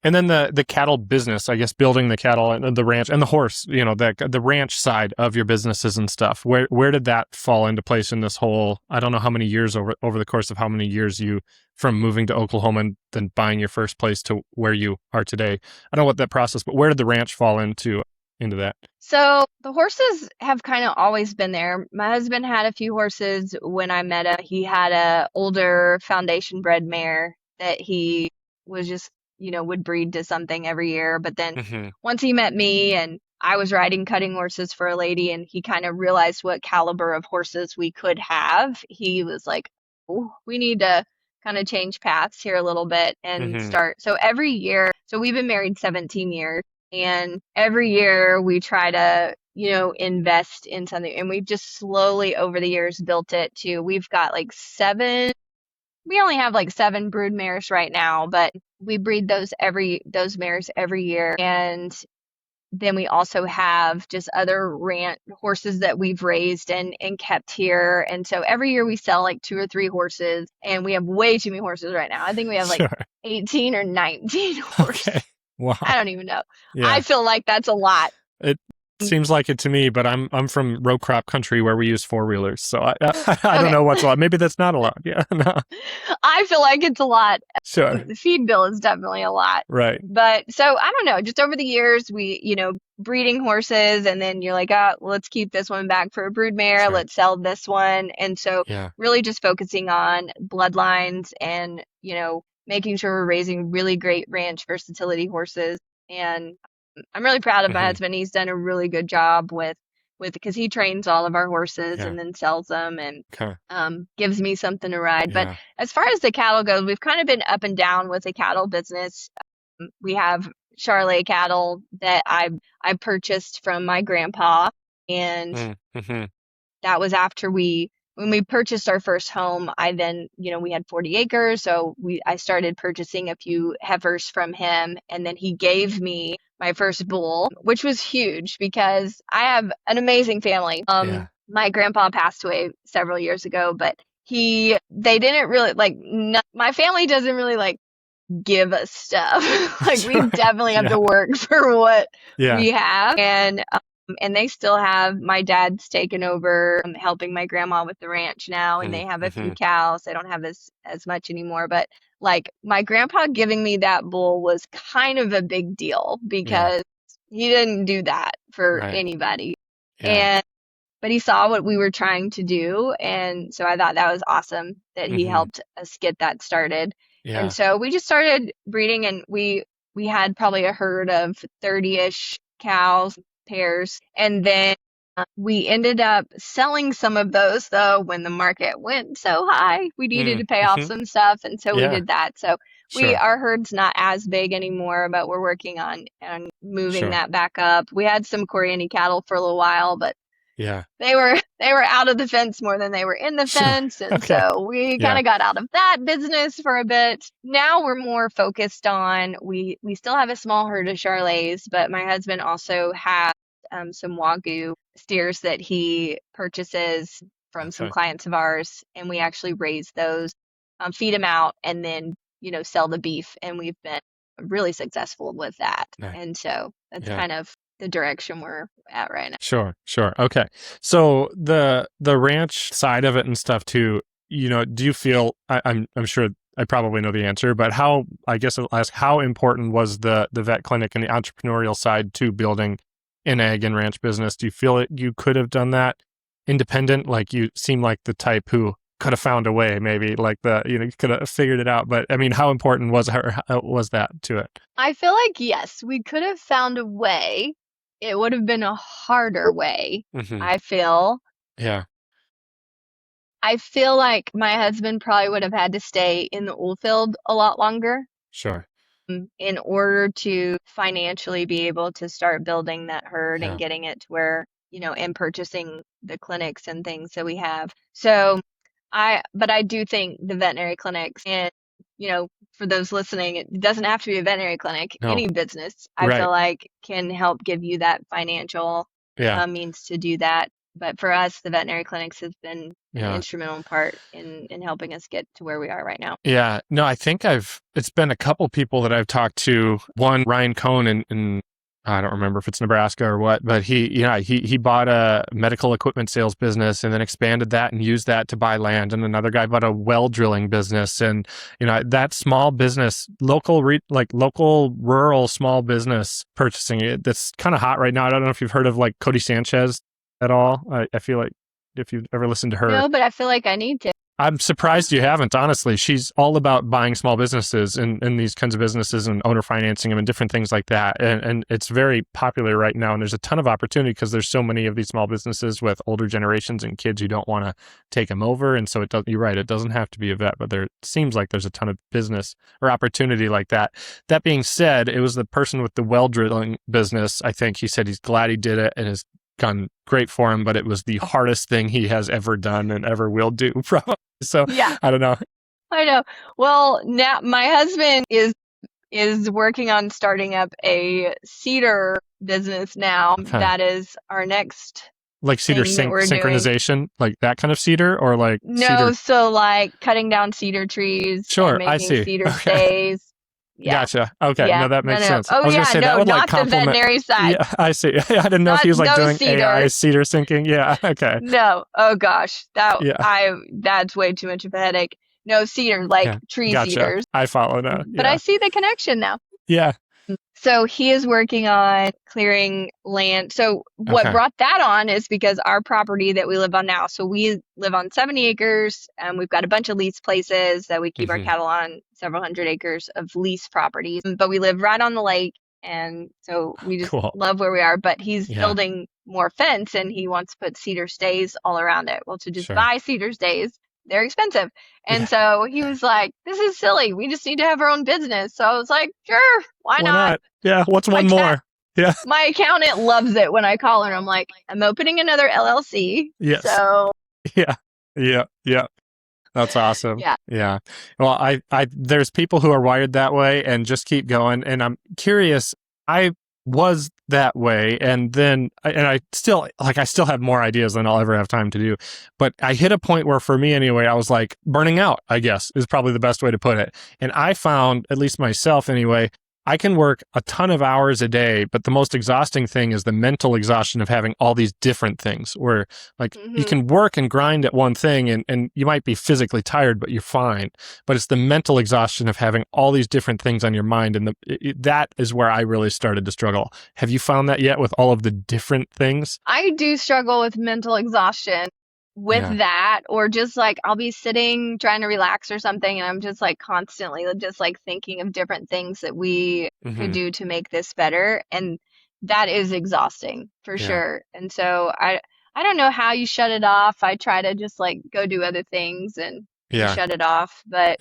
And then the cattle business, I guess, building the cattle and the ranch and the horse, the ranch side of your businesses and stuff. Where did that fall into place in this whole? I don't know how many years over the course of how many years you from moving to Oklahoma and then buying your first place to where you are today. I don't know what that process, but where did the ranch fall into that? so the horses have kind of always been there. My husband had a few horses when I met him. He had a older foundation bred mare that he was just, would breed to something every year. But then hmm once he met me and I was riding cutting horses for a lady and he kind of realized what caliber of horses we could have, he was like, oh, we need to kind of change paths here a little bit and hmm start. So every year, so we've been married 17 years. And every year we try to, invest in something. And we've just slowly over the years built it to, we've got like we only have like 7 brood mares right now, but we breed those mares every year. And then we also have just other ranch horses that we've raised and kept here. And so every year we sell like 2 or 3 horses, and we have way too many horses right now. I think we have like Sure. 18 or 19 horses. Okay. Wow. I don't even know. Yeah. I feel like that's a lot. It seems like it to me, but I'm from row crop country where we use 4-wheelers, so I don't Okay. know what's a lot. Maybe that's not a lot. Yeah. No. I feel like it's a lot. Sure. The feed bill is definitely a lot. Right. But so I don't know, just over the years, we, breeding horses, and then you're like, oh, let's keep this one back for a brood mare. Sure. Let's sell this one. And so Yeah. really just focusing on bloodlines and, making sure we're raising really great ranch versatility horses. And I'm really proud of my hmm husband. He's done a really good job with because he trains all of our horses Yeah. and then sells them and Okay. gives me something to ride. But Yeah. as far as the cattle goes, we've kind of been up and down with the cattle business. We have Charolais cattle that I purchased from my grandpa, and Mm-hmm. that was after when we purchased our first home. I then, we had 40 acres, so I started purchasing a few heifers from him, and then he gave me my first bull, which was huge because I have an amazing family. Yeah. My grandpa passed away several years ago, but they didn't really my family doesn't really like give us stuff. Like Sure. we definitely have Yeah. to work for what Yeah. we have. And they still have, my dad's taken over helping my grandma with the ranch now, and they have a few cows. They don't have as much anymore, but like my grandpa giving me that bull was kind of a big deal Yeah. because he didn't do that for Right. anybody. Yeah. But he saw what we were trying to do, and so I thought that was awesome that he hmm helped us get that started. Yeah. And so we just started breeding, and we had probably a herd of 30-ish cows, pairs, and then we ended up selling some of those though when the market went so high. We needed to pay off some stuff, and so we Yeah. did that. So Sure. our herd's not as big anymore, but we're working on moving Sure. that back up. We had some Coriani cattle for a little while, but Yeah. they were out of the fence more than they were in the Sure. fence, and Okay. so we Yeah. kind of got out of that business for a bit. Now we're more focused on, we still have a small herd of Charolais, but my husband also has some Wagyu steers that he purchases from some Okay. clients of ours, and we actually raise those, feed them out, and then sell the beef, and we've been really successful with that. Nice. And so that's Yeah. kind of the direction we're at right now. Sure. Okay. So the ranch side of it and stuff too, do you feel, I'm sure I probably know the answer, but I guess I'll ask, how important was the vet clinic and the entrepreneurial side to building an egg and ranch business? Do you feel that you could have done that independent? Like you seem like the type who could have found a way, maybe like you could have figured it out. But I mean, how important was that to it? I feel like, yes, we could have found a way. It would have been a harder way, Mm-hmm. I feel. Yeah. I feel like my husband probably would have had to stay in the oil field a lot longer Sure. in order to financially be able to start building that herd Yeah. and getting it to where, and purchasing the clinics and things that we have. So but I do think the veterinary clinics and, for those listening, it doesn't have to be a veterinary clinic. No. Any business, I Right. feel like, can help give you that financial means to do that. But for us, the veterinary clinics has been an instrumental part in helping us get to where we are right now. Yeah. No, I think it's been a couple people that I've talked to. One, Ryan Cohn in I don't remember if it's Nebraska or what, but he bought a medical equipment sales business and then expanded that and used that to buy land. And another guy bought a well drilling business, and that small business, local rural small business purchasing it. That's kind of hot right now. I don't know if you've heard of like Cody Sanchez at all. I feel like if you've ever listened to her. No, but I feel like I need to. I'm surprised you haven't, honestly. She's all about buying small businesses and these kinds of businesses and owner financing them and different things like that. And it's very popular right now. And there's a ton of opportunity because there's so many of these small businesses with older generations and kids who don't want to take them over. And so you're right, it doesn't have to be a vet, but there seems like there's a ton of business or opportunity like that. That being said, it was the person with the well drilling business. I think he said he's glad he did it and has gone great for him, but it was the hardest thing he has ever done and ever will do, probably. So I don't know. I know. Well, now my husband is working on starting up a cedar business now. Okay. That is our next like cedar synchronization, like that kind of cedar, or like no, so like cutting down cedar trees. Sure, and making I see. Cedar stays. Yeah. Gotcha. Okay, no, that makes sense. Oh, I was gonna say that would not like complement the veterinary side. Yeah, I see. I didn't know if he was like doing cedar. AI cedar syncing. Yeah. Okay. No. Oh gosh, that's way too much of a headache. No, cedar, like tree cedars. I follow now. But I see the connection now. Yeah. So he is working on clearing land. So what brought that on is because our property that we live on now, so we live on 70 acres and we've got a bunch of lease places that we keep our cattle on, several hundred acres of lease properties, but we live right on the lake. And so we just love where we are, but he's building more fence and he wants to put cedar stays all around it. Well, to just buy cedar stays, they're expensive. And so he was like, this is silly. We just need to have our own business. So I was like, sure, why not? Yeah. What's one more? Yeah. My accountant loves it when I call her. I'm like, I'm opening another LLC. Yes. So Yeah. That's awesome. Yeah. Well, I there's people who are wired that way and just keep going. And I'm curious, I was that way. And then, I still have more ideas than I'll ever have time to do. But I hit a point where, for me anyway, I was like burning out, I guess is probably the best way to put it. And I found, at least myself anyway, I can work a ton of hours a day, but the most exhausting thing is the mental exhaustion of having all these different things where like you can work and grind at one thing and you might be physically tired, but you're fine. But it's the mental exhaustion of having all these different things on your mind. And that is where I really started to struggle. Have you found that yet with all of the different things? I do struggle with mental exhaustion with that, or just like I'll be sitting trying to relax or something and I'm just like constantly just like thinking of different things that we could do to make this better, and that is exhausting for sure. And so I don't know how you shut it off. I try to just like go do other things and shut it off, but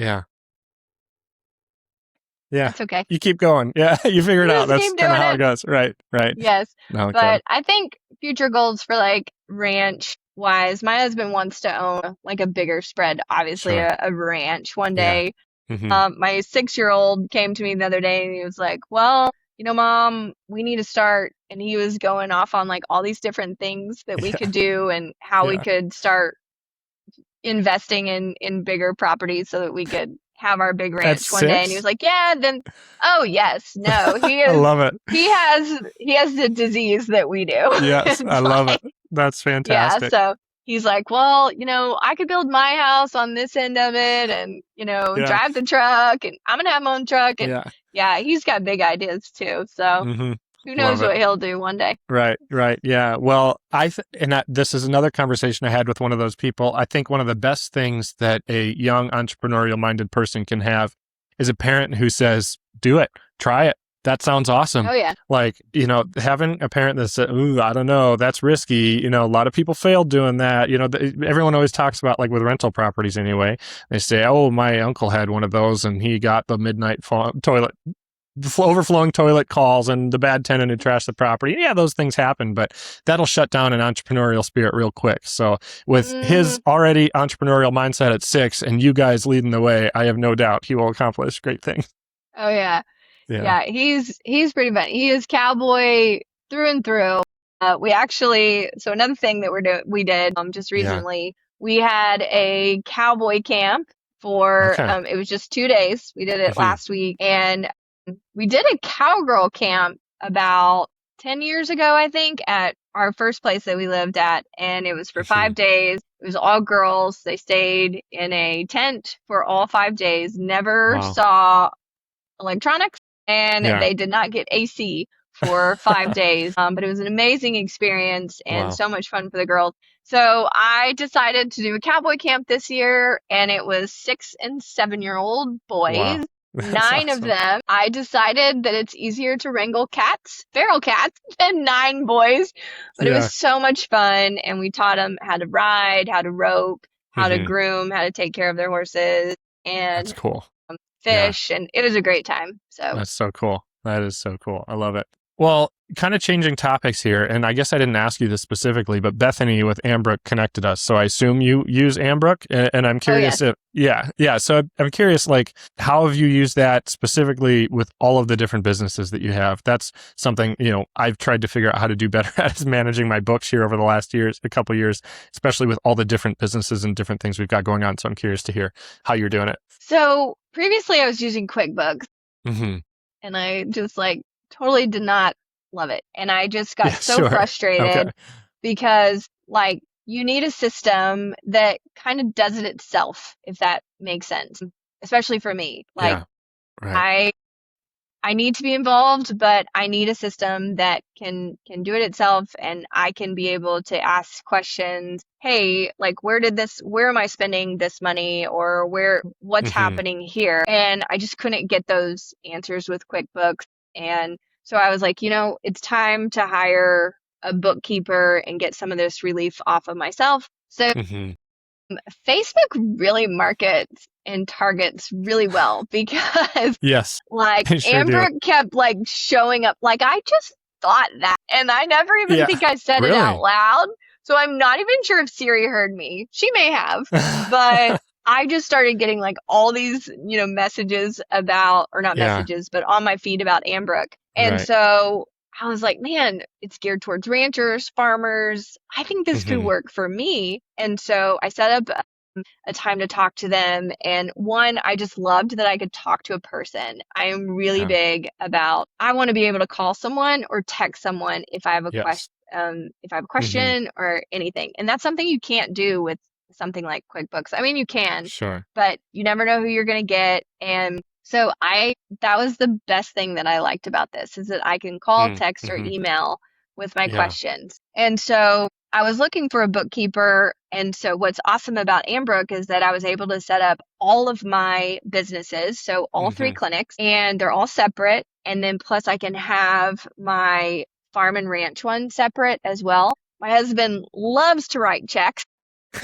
it's okay. You keep going. Yeah, you figure it out. That's kind of how it goes. Right. Yes. No, but I think future goals for like ranch wise, my husband wants to own like a bigger spread, obviously a ranch one day. My 6-year-old came to me the other day and he was like, well, Mom, we need to start. And he was going off on like all these different things that we could do and how we could start investing in bigger properties so that we could have our big ranch one day. And he was like, he is, I love it. He has the disease that we do. Yes, I love it. That's fantastic. Yeah, so he's like, well, I could build my house on this end of it and, drive the truck, and I'm going to have my own truck. And he's got big ideas too. So who knows what he'll do one day. Right. Yeah. Well, this is another conversation I had with one of those people. I think one of the best things that a young entrepreneurial minded person can have is a parent who says, do it, try it. That sounds awesome. Oh, yeah. Like, having a parent that said, ooh, I don't know, that's risky. A lot of people failed doing that. Everyone always talks about, like with rental properties anyway, they say, oh, my uncle had one of those and he got the midnight toilet overflowing toilet calls and the bad tenant who trashed the property. Yeah, those things happen, but that'll shut down an entrepreneurial spirit real quick. So with his already entrepreneurial mindset at 6 and you guys leading the way, I have no doubt he will accomplish great things. Oh yeah. Yeah, he's pretty fun. He is cowboy through and through. So another thing that we did just recently, we had a cowboy camp for it was just 2 days. We did it last week, and we did a cowgirl camp about 10 years ago, I think, at our first place that we lived at, and it was for 5 days. It was all girls. They stayed in a tent for all 5 days, never saw electronics, and they did not get AC for 5 days. But it was an amazing experience and so much fun for the girls. So I decided to do a cowboy camp this year, and it was 6 and 7-year-old boys. Wow. 9 of them. I decided that it's easier to wrangle cats, feral cats, than 9 boys. But it was so much fun, and we taught them how to ride, how to rope, how to groom, how to take care of their horses, and that's cool. Fish, and it was a great time. So that's so cool. That is so cool. I love it. Well, kind of changing topics here, and I guess I didn't ask you this specifically, but Bethany with Ambrook connected us. So I assume you use Ambrook, and I'm curious So I'm curious, like, how have you used that specifically with all of the different businesses that you have? That's something, I've tried to figure out how to do better at, is managing my books here over the last couple years, especially with all the different businesses and different things we've got going on. So I'm curious to hear how you're doing it. So previously I was using QuickBooks, and I just totally did not love it. And I just got frustrated because you need a system that kind of does it itself, if that makes sense, especially for me. I need to be involved, but I need a system that can do it itself, and I can be able to ask questions. Hey, where am I spending this money, or what's happening here? And I just couldn't get those answers with QuickBooks. And so I was like, it's time to hire a bookkeeper and get some of this relief off of myself. So Facebook really markets and targets really well, because Ambrook kept showing up. I just thought that, and I never even think I said it out loud. So I'm not even sure if Siri heard me. She may have, but I just started getting all these, messages about, or not messages, but on my feed about Ambrook. And so I was like, man, it's geared towards ranchers, farmers. I think this could work for me. And so I set up a time to talk to them. And one, I just loved that I could talk to a person. I am really big about, I want to be able to call someone or text someone if I have a question, or anything. And that's something you can't do with something like QuickBooks. I mean, you can, but you never know who you're going to get. And so that was the best thing that I liked about this, is that I can call, text, or email with my questions. And so I was looking for a bookkeeper. And so what's awesome about Ambrook is that I was able to set up all of my businesses. So all 3 clinics, and they're all separate. And then plus I can have my farm and ranch one separate as well. My husband loves to write checks.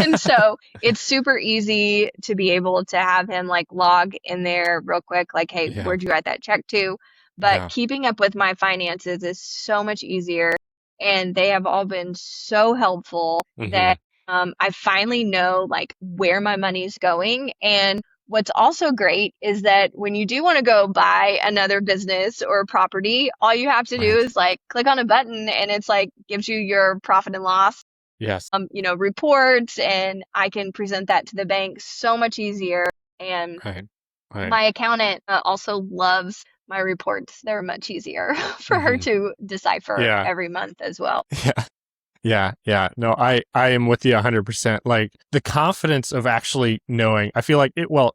And so it's super easy to be able to have him log in there real quick, hey, where'd you write that check to? But keeping up with my finances is so much easier. And they have all been so helpful that I finally know where my money's going. And what's also great is that when you do want to go buy another business or property, all you have to do is click on a button, and it's gives you your profit and loss. Reports, and I can present that to the bank so much easier. And my accountant also loves my reports. They're much easier for her to decipher every month as well. Yeah. No, I am with you 100%. The confidence of actually knowing, I feel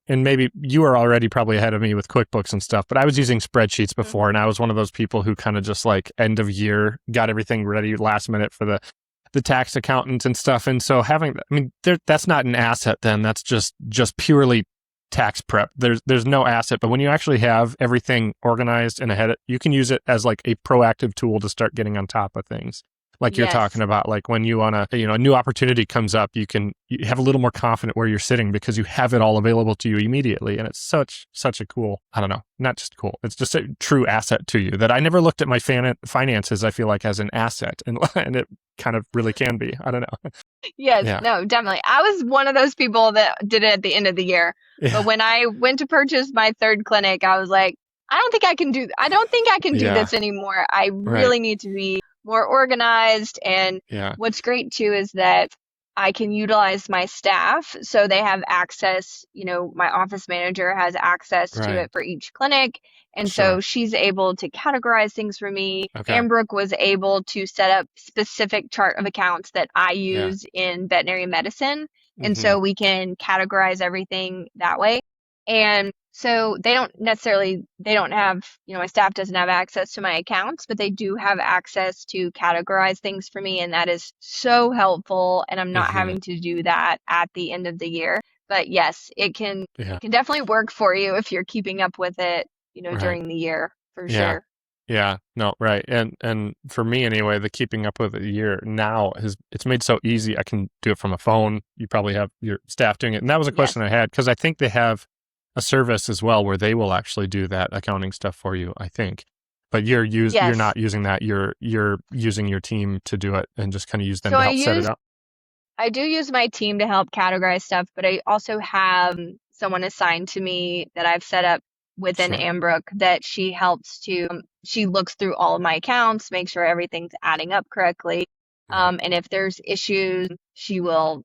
and maybe you are already probably ahead of me with QuickBooks and stuff, but I was using spreadsheets before, and I was one of those people who kind of just end of year, got everything ready last minute for the tax accountant and stuff. And so that's not an asset then. That's just purely tax prep. There's no asset. But when you actually have everything organized and ahead, you can use it as a proactive tool to start getting on top of things. like you're Yes. talking about, like when you want to, a new opportunity comes up, you have a little more confident where you're sitting because you have it all available to you immediately. And it's such a cool, I don't know, not just cool. It's just a true asset to you that I never looked at my finances, I feel like, as an asset, and it kind of really can be. I don't know. Yes, Yeah. no, definitely. I was one of those people that did it at the end of the year. Yeah. But when I went to purchase my third clinic, I was like, I don't think I can do Yeah. this anymore. I Right. really need to be more organized. And Yeah. what's great too is that I can utilize my staff. So they have access, my office manager has access to Right. it for each clinic. And Sure. so she's able to categorize things for me. Okay. Ambrook was able to set up specific chart of accounts that I Yeah. use in veterinary medicine. And Mhm. so we can categorize everything that way. And so they don't have, my staff doesn't have access to my accounts, but they do have access to categorize things for me. And that is so helpful. And I'm not Mhm. having to do that at the end of the year. But yes, it can Yeah. definitely work for you if you're keeping up with it, Right. during the year for Yeah. sure. Yeah, no, right. And for me anyway, the keeping up with it year now it's made so easy. I can do it from a phone. You probably have your staff doing it. And that was a question I had, because I think they have a service as well where they will actually do that accounting stuff for you, I think. But you're Yes. not using that. You're using your team to do it and just kind of use them So to help set it up. I do use my team to help categorize stuff, but I also have someone assigned to me that I've set up within Sure. Ambrook that she looks through all of my accounts, make sure everything's adding up correctly. Right. And if there's issues, she will,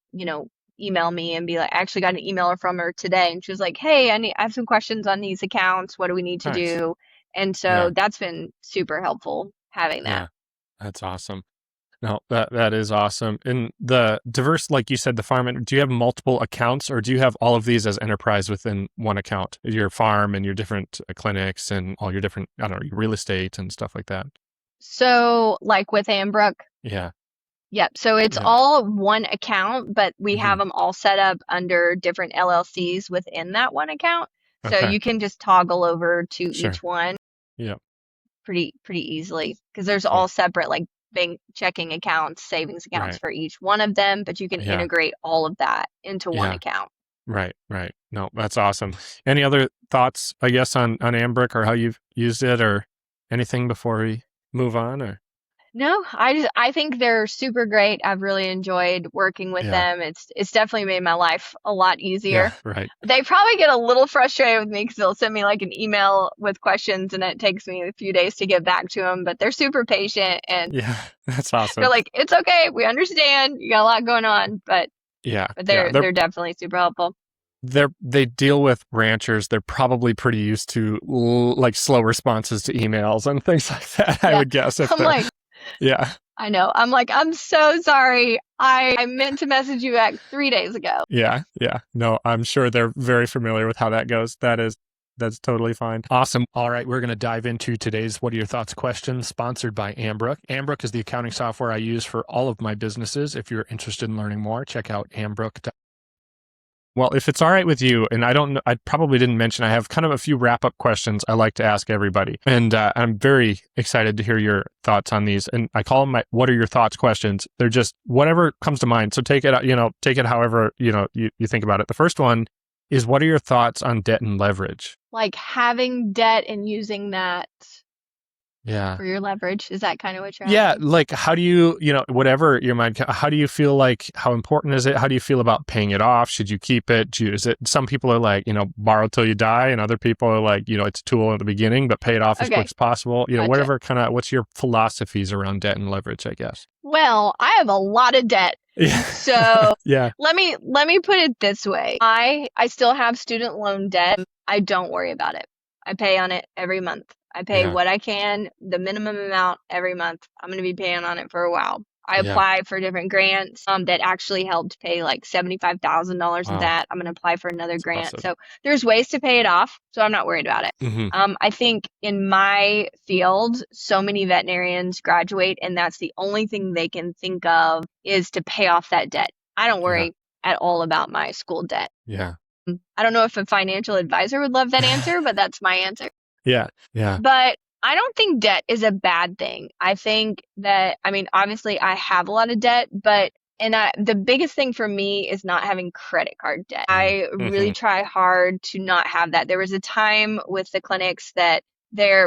email me and be like, I actually got an email from her today, and she was like, hey, I have some questions on these accounts. What do we need to Nice. do? And so Yeah. that's been super helpful having that. Yeah. That's awesome. No, that is awesome. And the diverse, like you said, the farm, do you have multiple accounts, or do you have all of these as enterprise within one account? Your farm and your different clinics and all your different, I don't know, your real estate and stuff like that. So like with Ambrook, Yeah. yep. So it's all one account, but we have them all set up under different LLCs within that one account. So Okay. you can just toggle over to Sure. each one Yeah. pretty easily, because there's Cool. all separate like bank checking accounts, savings accounts Right. for each one of them, but you can Yeah. integrate all of that into one Yeah. account. Right. No, that's awesome. Any other thoughts, I guess, on Ambrook or how you've used it or anything before we move on? Or No, I think they're super great. I've really enjoyed working with them. It's definitely made my life a lot easier. Yeah. Right. They probably get a little frustrated with me because they'll send me like an email with questions, and it takes me a few days to get back to them, but they're super patient, and Yeah. That's awesome. they're like, it's okay. We understand. You got a lot going on, but Yeah. they're definitely super helpful. They deal with ranchers. They're probably pretty used to like slow responses to emails and things like that. I would guess. I'm like, yeah, I know. I'm like, I'm so sorry. I meant to message you back 3 days ago. yeah. No, I'm sure they're very familiar with how that goes. That's totally fine. Awesome. All right, we're going to dive into today's What Are Your Thoughts questions, sponsored by Ambrook. Ambrook is the accounting software I use for all of my businesses. If you're interested in learning more, check out Ambrook. Well, if it's all right with you, and I don't know, I probably didn't mention, I have kind of a few wrap-up questions I like to ask everybody. And I'm very excited to hear your thoughts on these. And I call them my What Are Your Thoughts questions. They're just whatever comes to mind. So take it however, you think about it. The first one is, what are your thoughts on debt and leverage? Like having debt and using that Yeah. for your leverage. Is that kind of what you're Yeah, asking? like how do you, whatever your mind, how do you feel, like how important is it? How do you feel about paying it off? Should you keep it? Is it, some people are like, borrow till you die, and other people are like, it's a tool at the beginning, but pay it off as quick as possible. Gotcha. Whatever what's your philosophies around debt and leverage, I guess. Well, I have a lot of debt. Yeah. So Yeah. let me put it this way. I still have student loan debt. I don't worry about it. I pay on it every month. I pay what I can, the minimum amount every month. I'm going to be paying on it for a while. I apply for different grants that actually helped pay like $75,000 of that. I'm going to apply for another grant. awesome. So there's ways to pay it off. So I'm not worried about it. Mm-hmm. I think in my field, so many veterinarians graduate, and that's the only thing they can think of is to pay off that debt. I don't worry at all about my school debt. Yeah. I don't know if a financial advisor would love that answer, but that's my answer. Yeah. But I don't think debt is a bad thing. I think that, I mean, obviously I have a lot of debt, but the biggest thing for me is not having credit card debt. I really try hard to not have that. There was a time with the clinics that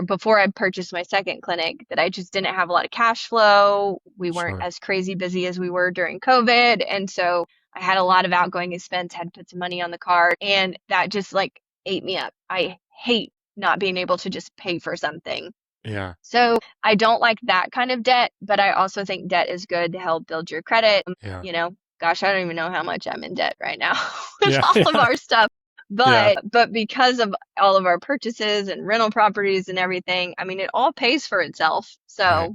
before I purchased my second clinic, that I just didn't have a lot of cash flow. We weren't Sure. as crazy busy as we were during COVID. And so I had a lot of outgoing expense, had to put some money on the card, and that just like ate me up. I hate not being able to just pay for something. Yeah. So I don't like that kind of debt, but I also think debt is good to help build your credit. Yeah. You know, gosh, I don't even know how much I'm in debt right now with Yeah. all of our stuff. Yeah. But because of all of our purchases and rental properties and everything, I mean, it all pays for itself. So Right.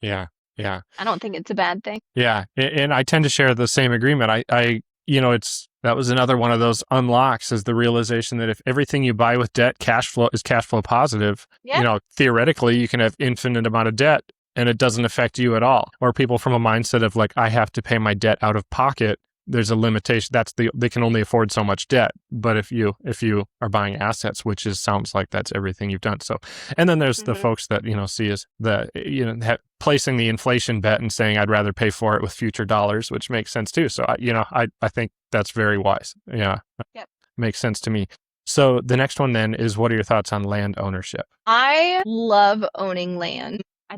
Yeah. Yeah. I don't think it's a bad thing. Yeah. And I tend to share the same agreement. That was another one of those unlocks, is the realization that if everything you buy with debt cash flow positive, Yeah. theoretically you can have infinite amount of debt and it doesn't affect you at all. Or people from a mindset of like, I have to pay my debt out of pocket. There's a limitation. They can only afford so much debt. But if you are buying assets, which sounds like that's everything you've done. So, and then there's the folks that, see as placing the inflation bet and saying, I'd rather pay for it with future dollars, which makes sense too. So I think that's very wise. Yeah. Yep. Makes sense to me. So the next one then is, what are your thoughts on land ownership? I love owning land. I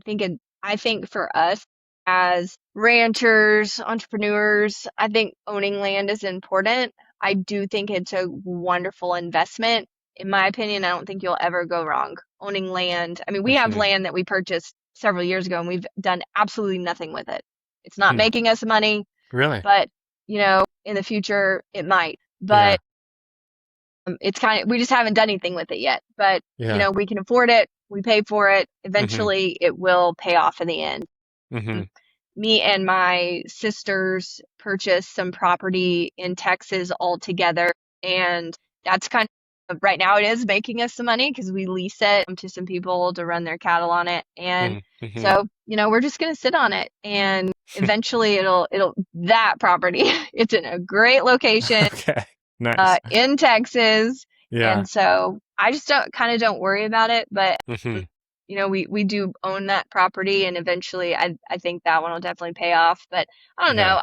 think for us as ranchers, entrepreneurs, I think owning land is important. I do think it's a wonderful investment. In my opinion, I don't think you'll ever go wrong owning land. I mean, we have land that we purchased several years ago and we've done absolutely nothing with it. It's not making us money. Really? But, in the future it might. But it's we just haven't done anything with it yet. But, we can afford it. We pay for it. Eventually it will pay off in the end. Me and my sisters purchased some property in Texas all together. And that's right now it is making us some money because we lease it to some people to run their cattle on it. And so, we're just going to sit on it, and eventually that property, it's in a great location. Okay. Nice. In Texas. Yeah. And so I just don't worry about it, but we do own that property, and eventually I think that one will definitely pay off. But I don't know.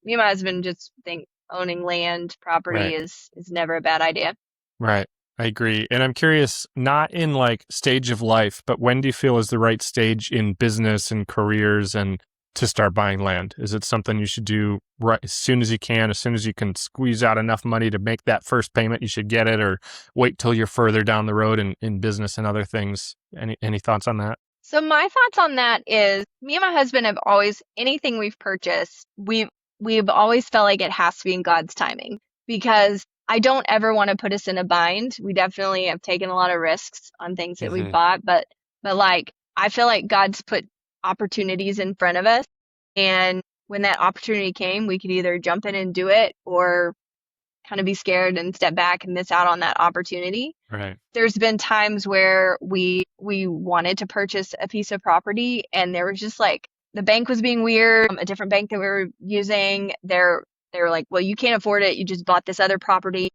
Me and my husband just think owning land property is never a bad idea. Right. I agree. And I'm curious, not in like stage of life, but when do you feel is the right stage in business and careers and to start buying land? Is it something you should do right as soon as you can squeeze out enough money to make that first payment, you should get it, or wait till you're further down the road in business and other things? Any thoughts on that? So my thoughts on that is, me and my husband have always, anything we've purchased, we've always felt like it has to be in God's timing, because I don't ever want to put us in a bind. We definitely have taken a lot of risks on things that we've bought, but like, I feel like God's put opportunities in front of us, and when that opportunity came, we could either jump in and do it, or kind of be scared and step back and miss out on that opportunity. Right. There's been times where we wanted to purchase a piece of property, and there was just like, the bank was being weird. A different bank that we were using, they were like, well, you can't afford it. You just bought this other property.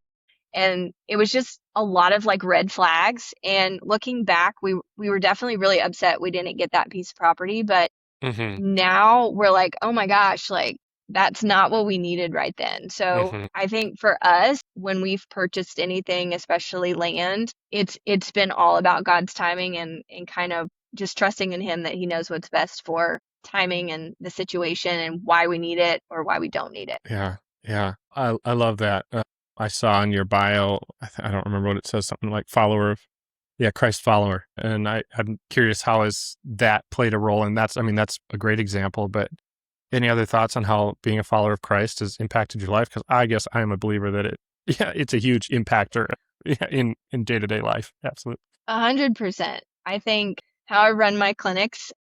And it was just a lot of like red flags. And looking back, we were definitely really upset we didn't get that piece of property. But now we're like, oh my gosh, like, that's not what we needed right then. So I think for us, when we've purchased anything, especially land, it's been all about God's timing, and kind of just trusting in Him that He knows what's best for timing and the situation and why we need it or why we don't need it. Yeah. Yeah. I love that. I saw in your bio, I don't remember what it says, something like Christ follower. And I'm curious, how has that played a role? And that's a great example, but any other thoughts on how being a follower of Christ has impacted your life? Because I guess I am a believer that it's a huge impactor in day-to-day life. Absolutely. 100%. I think how I run my clinics,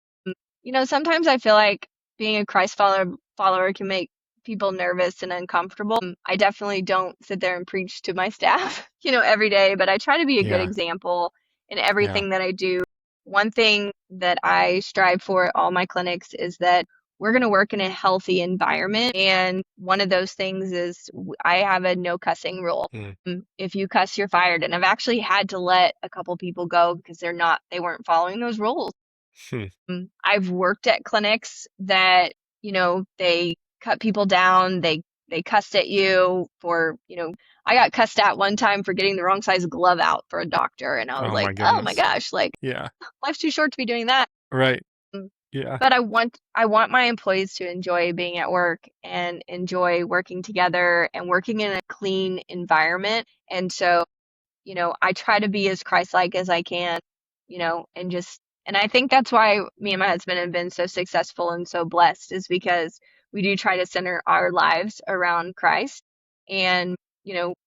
sometimes I feel like being a Christ follower can make people nervous and uncomfortable. I definitely don't sit there and preach to my staff, every day, but I try to be a good example in everything that I do. One thing that I strive for at all my clinics is that we're going to work in a healthy environment. And one of those things is I have a no cussing rule. If you cuss, you're fired. And I've actually had to let a couple people go because they weren't following those rules. I've worked at clinics that, they cut people down. They cussed at you for, I got cussed at one time for getting the wrong size glove out for a doctor. And I was Oh like, my oh my goodness. gosh, like Yeah. life's too short to be doing that. Right. Mm. Yeah. But I want my employees to enjoy being at work and enjoy working together and working in a clean environment. And so, I try to be as Christ-like as I can, and I think that's why me and my husband have been so successful and so blessed, is because we do try to center our lives around Christ. And,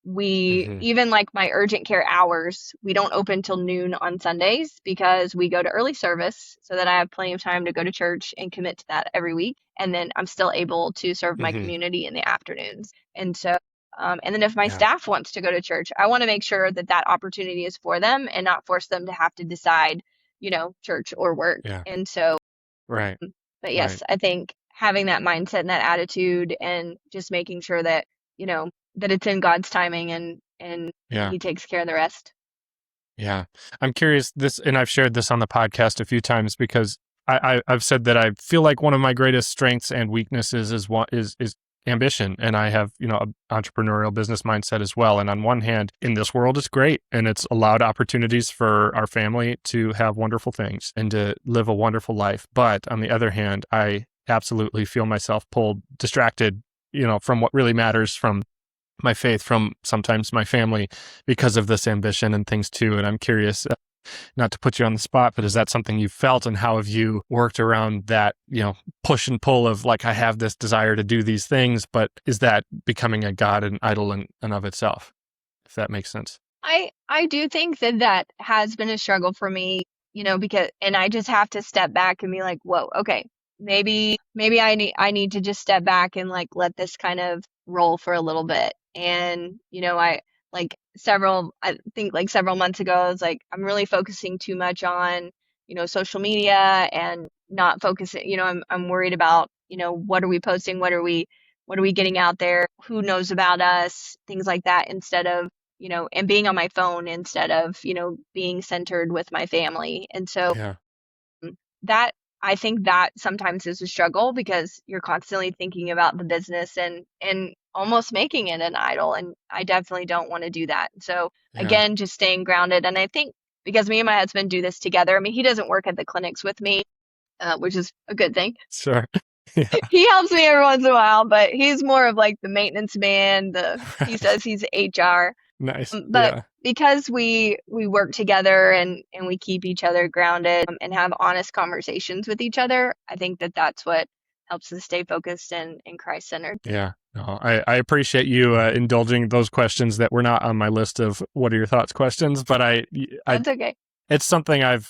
we even like my urgent care hours, we don't open till noon on Sundays because we go to early service so that I have plenty of time to go to church and commit to that every week. And then I'm still able to serve my community in the afternoons. And so, and then if my staff wants to go to church, I want to make sure that that opportunity is for them and not force them to have to decide, church or work. Yeah. And so, Right. but yes, I think having that mindset and that attitude and just making sure that, that it's in God's timing and Yeah. He takes care of the rest. Yeah. I'm curious and I've shared this on the podcast a few times because I've said that I feel like one of my greatest strengths and weaknesses is ambition. And I have, an entrepreneurial business mindset as well. And on one hand, in this world, it's great. And it's allowed opportunities for our family to have wonderful things and to live a wonderful life. But on the other hand, I absolutely feel myself distracted, from what really matters, from my faith, from sometimes my family, because of this ambition and things too. And I'm curious, not to put you on the spot, but is that something you felt, and how have you worked around that, push and pull of like, I have this desire to do these things, but is that becoming a god and idol in and of itself, if that makes sense? I do think that has been a struggle for me, because, and I just have to step back and be like, whoa, okay, maybe I need to just step back and like let this kind of roll for a little bit. And, I think like several months ago, I was like, I'm really focusing too much on, social media and not focusing, I'm worried about, what are we posting? What are we getting out there? Who knows about us? Things like that, instead of, and being on my phone instead of, being centered with my family. And so Yeah. that, I think that sometimes is a struggle because you're constantly thinking about the business and almost making it an idol. And I definitely don't want to do that. So again, just staying grounded. And I think because me and my husband do this together, I mean, he doesn't work at the clinics with me, which is a good thing. Sure. Yeah. He helps me every once in a while, but he's more of like the maintenance man. He says he's HR. Nice. But because we work together and we keep each other grounded, and have honest conversations with each other, I think that's what helps us stay focused and Christ-centered. Yeah. No, I appreciate you indulging those questions that were not on my list of what are your thoughts questions, but That's okay. it's something I'm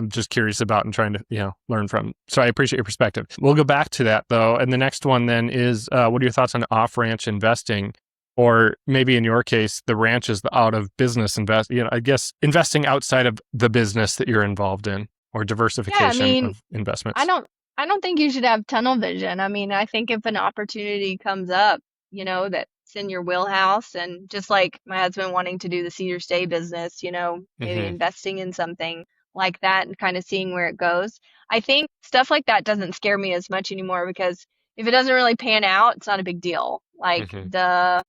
just curious about and trying to, learn from. So I appreciate your perspective. We'll go back to that though. And the next one then is, what are your thoughts on off-ranch investing? Or maybe in your case, the ranch is the out of business I guess investing outside of the business that you're involved in, or diversification of investments. I don't think you should have tunnel vision. I mean, I think if an opportunity comes up, that's in your wheelhouse, and just like my husband wanting to do the Cedar Stay business, maybe investing in something like that and kind of seeing where it goes. I think stuff like that doesn't scare me as much anymore because if it doesn't really pan out, it's not a big deal. Like the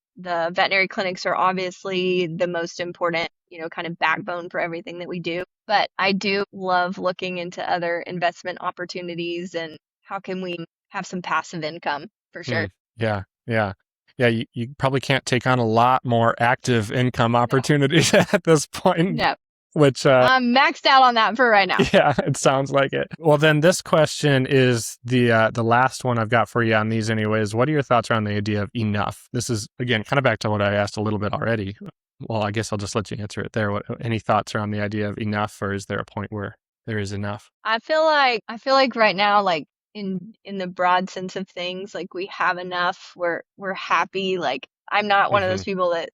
veterinary clinics are obviously the most important, kind of backbone for everything that we do. But I do love looking into other investment opportunities and how can we have some passive income for sure. Yeah. Yeah. Yeah. You probably can't take on a lot more active income opportunities at this point. No. Which I'm maxed out on that for right now. Yeah, it sounds like it. Well, then this question is the last one I've got for you on these anyways. What are your thoughts around the idea of enough? This is, again, kind of back to what I asked a little bit already. Well, I guess I'll just let you answer it there. Any thoughts around the idea of enough, or is there a point where there is enough? I feel like right now, like in the broad sense of things, like we have enough. We're happy. Like I'm not one of those people that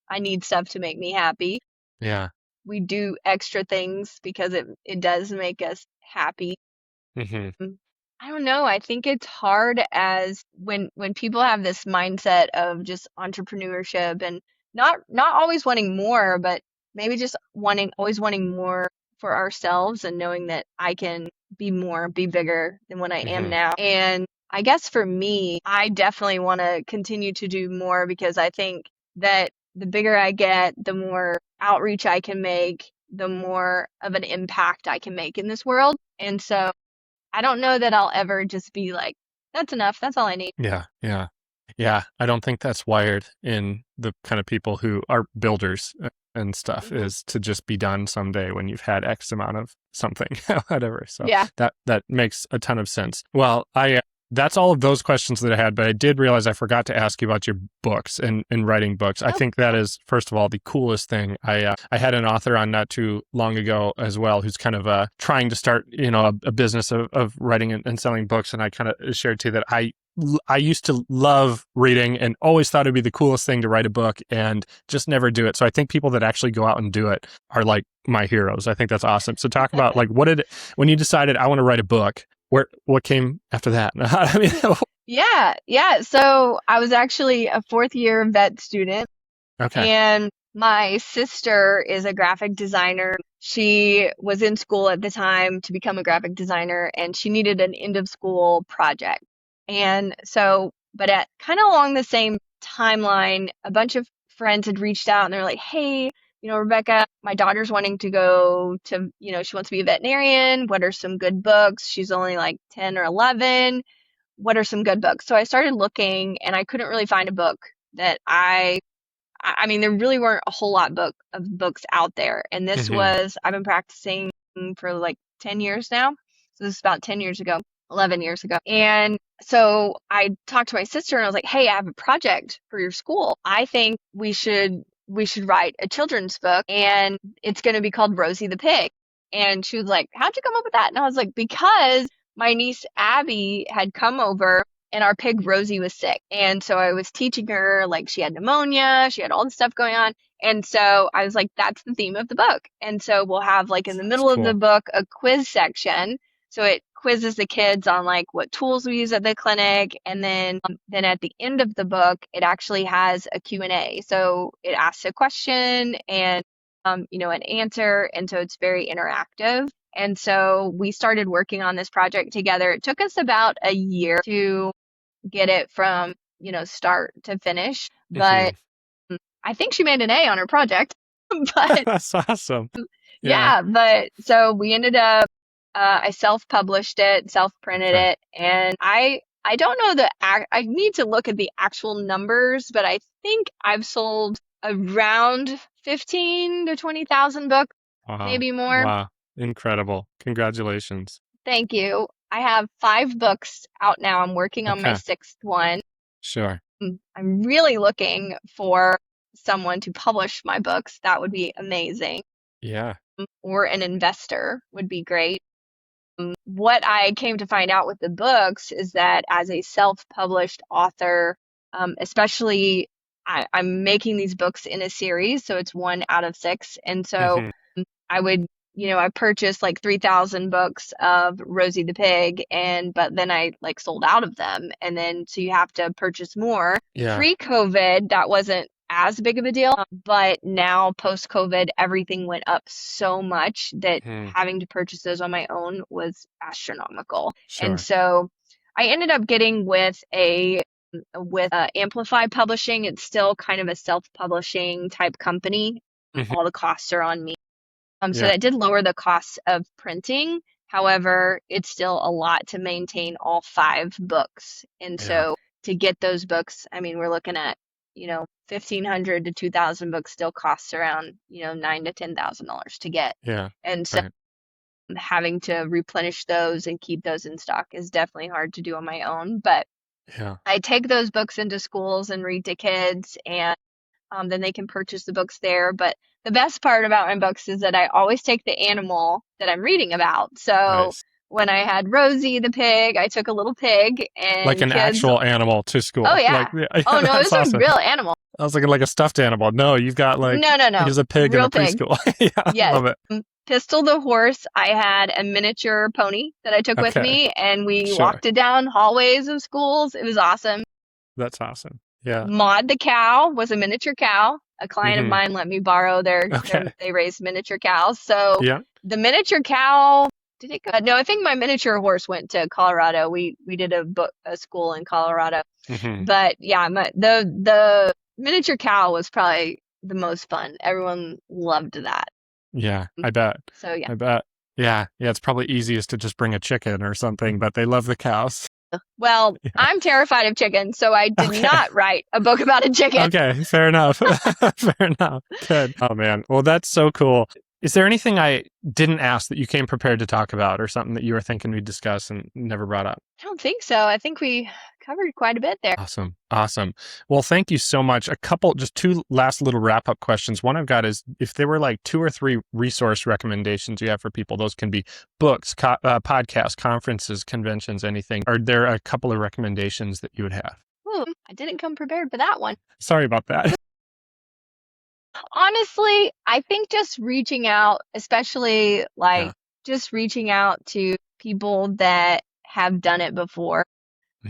I need stuff to make me happy. Yeah. We do extra things because it does make us happy. I don't know. I think it's hard as when people have this mindset of just entrepreneurship and not always wanting more, but maybe just always wanting more for ourselves and knowing that I can be more, be bigger than what I am now. And I guess for me, I definitely want to continue to do more because I think that the bigger I get, the more outreach I can make, the more of an impact I can make in this world. And so I don't know that I'll ever just be like, that's enough. That's all I need. Yeah, yeah. Yeah, I don't think that's wired in the kind of people who are builders and stuff, is to just be done someday when you've had X amount of something, whatever. So Yeah. that makes a ton of sense. Well, that's all of those questions that I had, but I did realize I forgot to ask you about your books and writing books. I think that is, first of all, the coolest thing. I had an author on not too long ago as well, who's kind of trying to start, a business of writing and selling books. And I kind of shared too that I used to love reading and always thought it'd be the coolest thing to write a book and just never do it. So I think people that actually go out and do it are like my heroes. I think that's awesome. So talk about like, when you decided I want to write a book, what came after that? I mean, Yeah. So I was actually a fourth year vet student. Okay. And my sister is a graphic designer. She was in school at the time to become a graphic designer, and she needed an end of school project. And so, but at kind of along the same timeline, a bunch of friends had reached out and they're like, hey, Rebekah, my daughter's wanting to go to, she wants to be a veterinarian. What are some good books? She's only like 10 or 11. What are some good books? So I started looking and I couldn't really find a book that I mean, there really weren't a whole lot of books out there. And this was, I've been practicing for like 10 years now. So this is about 10 years ago, 11 years ago. And so I talked to my sister and I was like, hey, I have a project for your school. I think we should write a children's book and it's going to be called Rosie the Pig. And she was like, how'd you come up with that? And I was like, because my niece Abby had come over and our pig Rosie was sick. And so I was teaching her, like, she had pneumonia, she had all this stuff going on. And so I was like, that's the theme of the book. And so we'll have, like, in the middle of the book, a quiz section. So it quizzes the kids on, like, what tools we use at the clinic. And then at the end of the book, it actually has a Q&A. So it asks a question and, an answer. And so it's very interactive. And so we started working on this project together. It took us about a year to get it from, start to finish. But I think she made an A on her project. But that's awesome. Yeah. But so we ended up, I self-published it, self-printed it. And I don't know I need to look at the actual numbers, but I think I've sold around 15 to 20,000 books, maybe more. Wow. Incredible. Congratulations. Thank you. I have 5 books out now. I'm working on my 6th one. Sure. I'm really looking for someone to publish my books. That would be amazing. Yeah. Or an investor would be great. What I came to find out with the books is that as a self-published author, especially I'm making these books in a series, so it's 1 out of 6. And so I would, I purchased like 3,000 books of Rosie the Pig, but then I like sold out of them. And then, so you have to purchase more. Yeah. Pre-COVID, that wasn't as big of a deal, but now post-COVID, everything went up so much that having to purchase those on my own was astronomical. Sure. And so I ended up getting with Amplify Publishing. It's still kind of a self-publishing type company. All the costs are on me. So that did lower the costs of printing. However, it's still a lot to maintain all 5 books. And so to get those books, I mean, we're looking at, 1,500 to 2,000 books still costs around, $9,000 to $10,000 to get. Yeah. And so having to replenish those and keep those in stock is definitely hard to do on my own. But I take those books into schools and read to kids, and then they can purchase the books there. But the best part about my books is that I always take the animal that I'm reading about. So when I had Rosie the pig, I took a little pig and like an actual animal to school. Oh yeah. Oh no, it was a real animal. I was looking like a stuffed animal. No, you've got like no. Here's a pig real in a preschool. Yes. Love it. Pistol the horse, I had a miniature pony that I took with me, and we walked it down hallways of schools. It was awesome. That's awesome. Yeah. Maud the cow was a miniature cow. A client of mine let me borrow they raised miniature cows. So the miniature cow, did it go? No, I think my miniature horse went to Colorado. We did a school in Colorado. But yeah, the miniature cow was probably the most fun. Everyone loved that. Yeah, I bet. So yeah. I bet. Yeah, it's probably easiest to just bring a chicken or something, but they love the cows. Well, I'm terrified of chickens, so I did not write a book about a chicken. Okay, fair enough. Fair enough. Good. Oh, man. Well, that's so cool. Is there anything I didn't ask that you came prepared to talk about, or something that you were thinking we'd discuss and never brought up? I don't think so. I think we covered quite a bit there. Awesome. Well, thank you so much. Just two last little wrap-up questions. One I've got is, if there were like 2 or 3 resource recommendations you have for people, those can be books, podcasts, conferences, conventions, anything. Are there a couple of recommendations that you would have? Ooh, I didn't come prepared for that one. Sorry about that. Honestly, I think just reaching out, especially just reaching out to people that have done it before,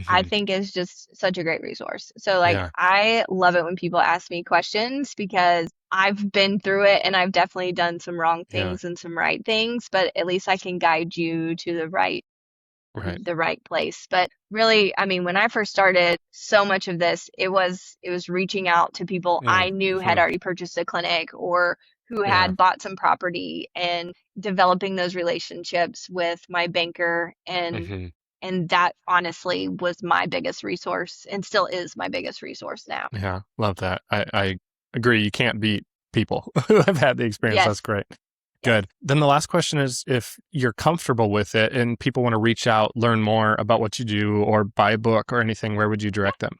I think is just such a great resource. So I love it when people ask me questions, because I've been through it and I've definitely done some wrong things and some right things, but at least I can guide you to the right place. But really, I mean, when I first started, so much of this, it was reaching out to people I knew had already purchased a clinic or who had bought some property, and developing those relationships with my banker, and that honestly was my biggest resource and still is my biggest resource now. Yeah, love that. I agree. You can't beat people who have had the experience. Yes. That's great. Good. Then the last question is, if you're comfortable with it and people want to reach out, learn more about what you do, or buy a book or anything, where would you direct them?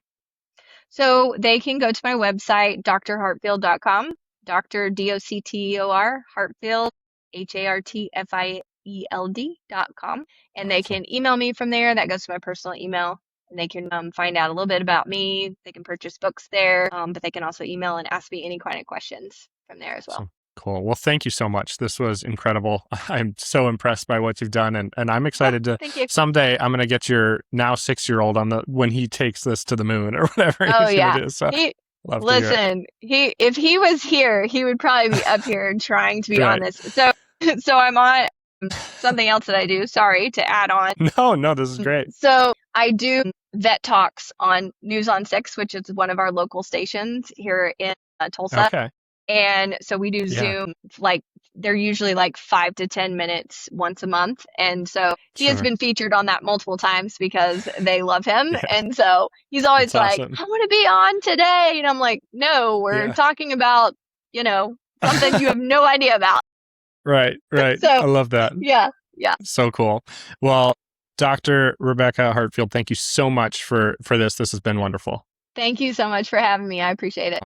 So they can go to my website, drhartfield.com, Dr. DOCTOR, Hartfield, HARTFIELD.com. And they can email me from there. That goes to my personal email. And they can find out a little bit about me. They can purchase books there, but they can also email and ask me any kind of questions from there as well. Cool. Well, thank you so much. This was incredible. I'm so impressed by what you've done, and I'm excited to someday I'm going to get your now 6-year-old when he takes this to the moon or whatever he's going to do. So listen, if he was here, he would probably be up here trying to be on this. So I'm on something else that I do. Sorry to add on. No, this is great. So I do vet talks on News on 6, which is one of our local stations here in Tulsa. Okay. And so we do Zoom, they're usually 5 to 10 minutes once a month. And so he has been featured on that multiple times because they love him. Yeah. And so he's always awesome. I want to be on today. And I'm like, no, we're talking about, something you have no idea about. Right. So, I love that. Yeah. So cool. Well, Dr. Rebekah Hartfield, thank you so much for this. This has been wonderful. Thank you so much for having me. I appreciate it.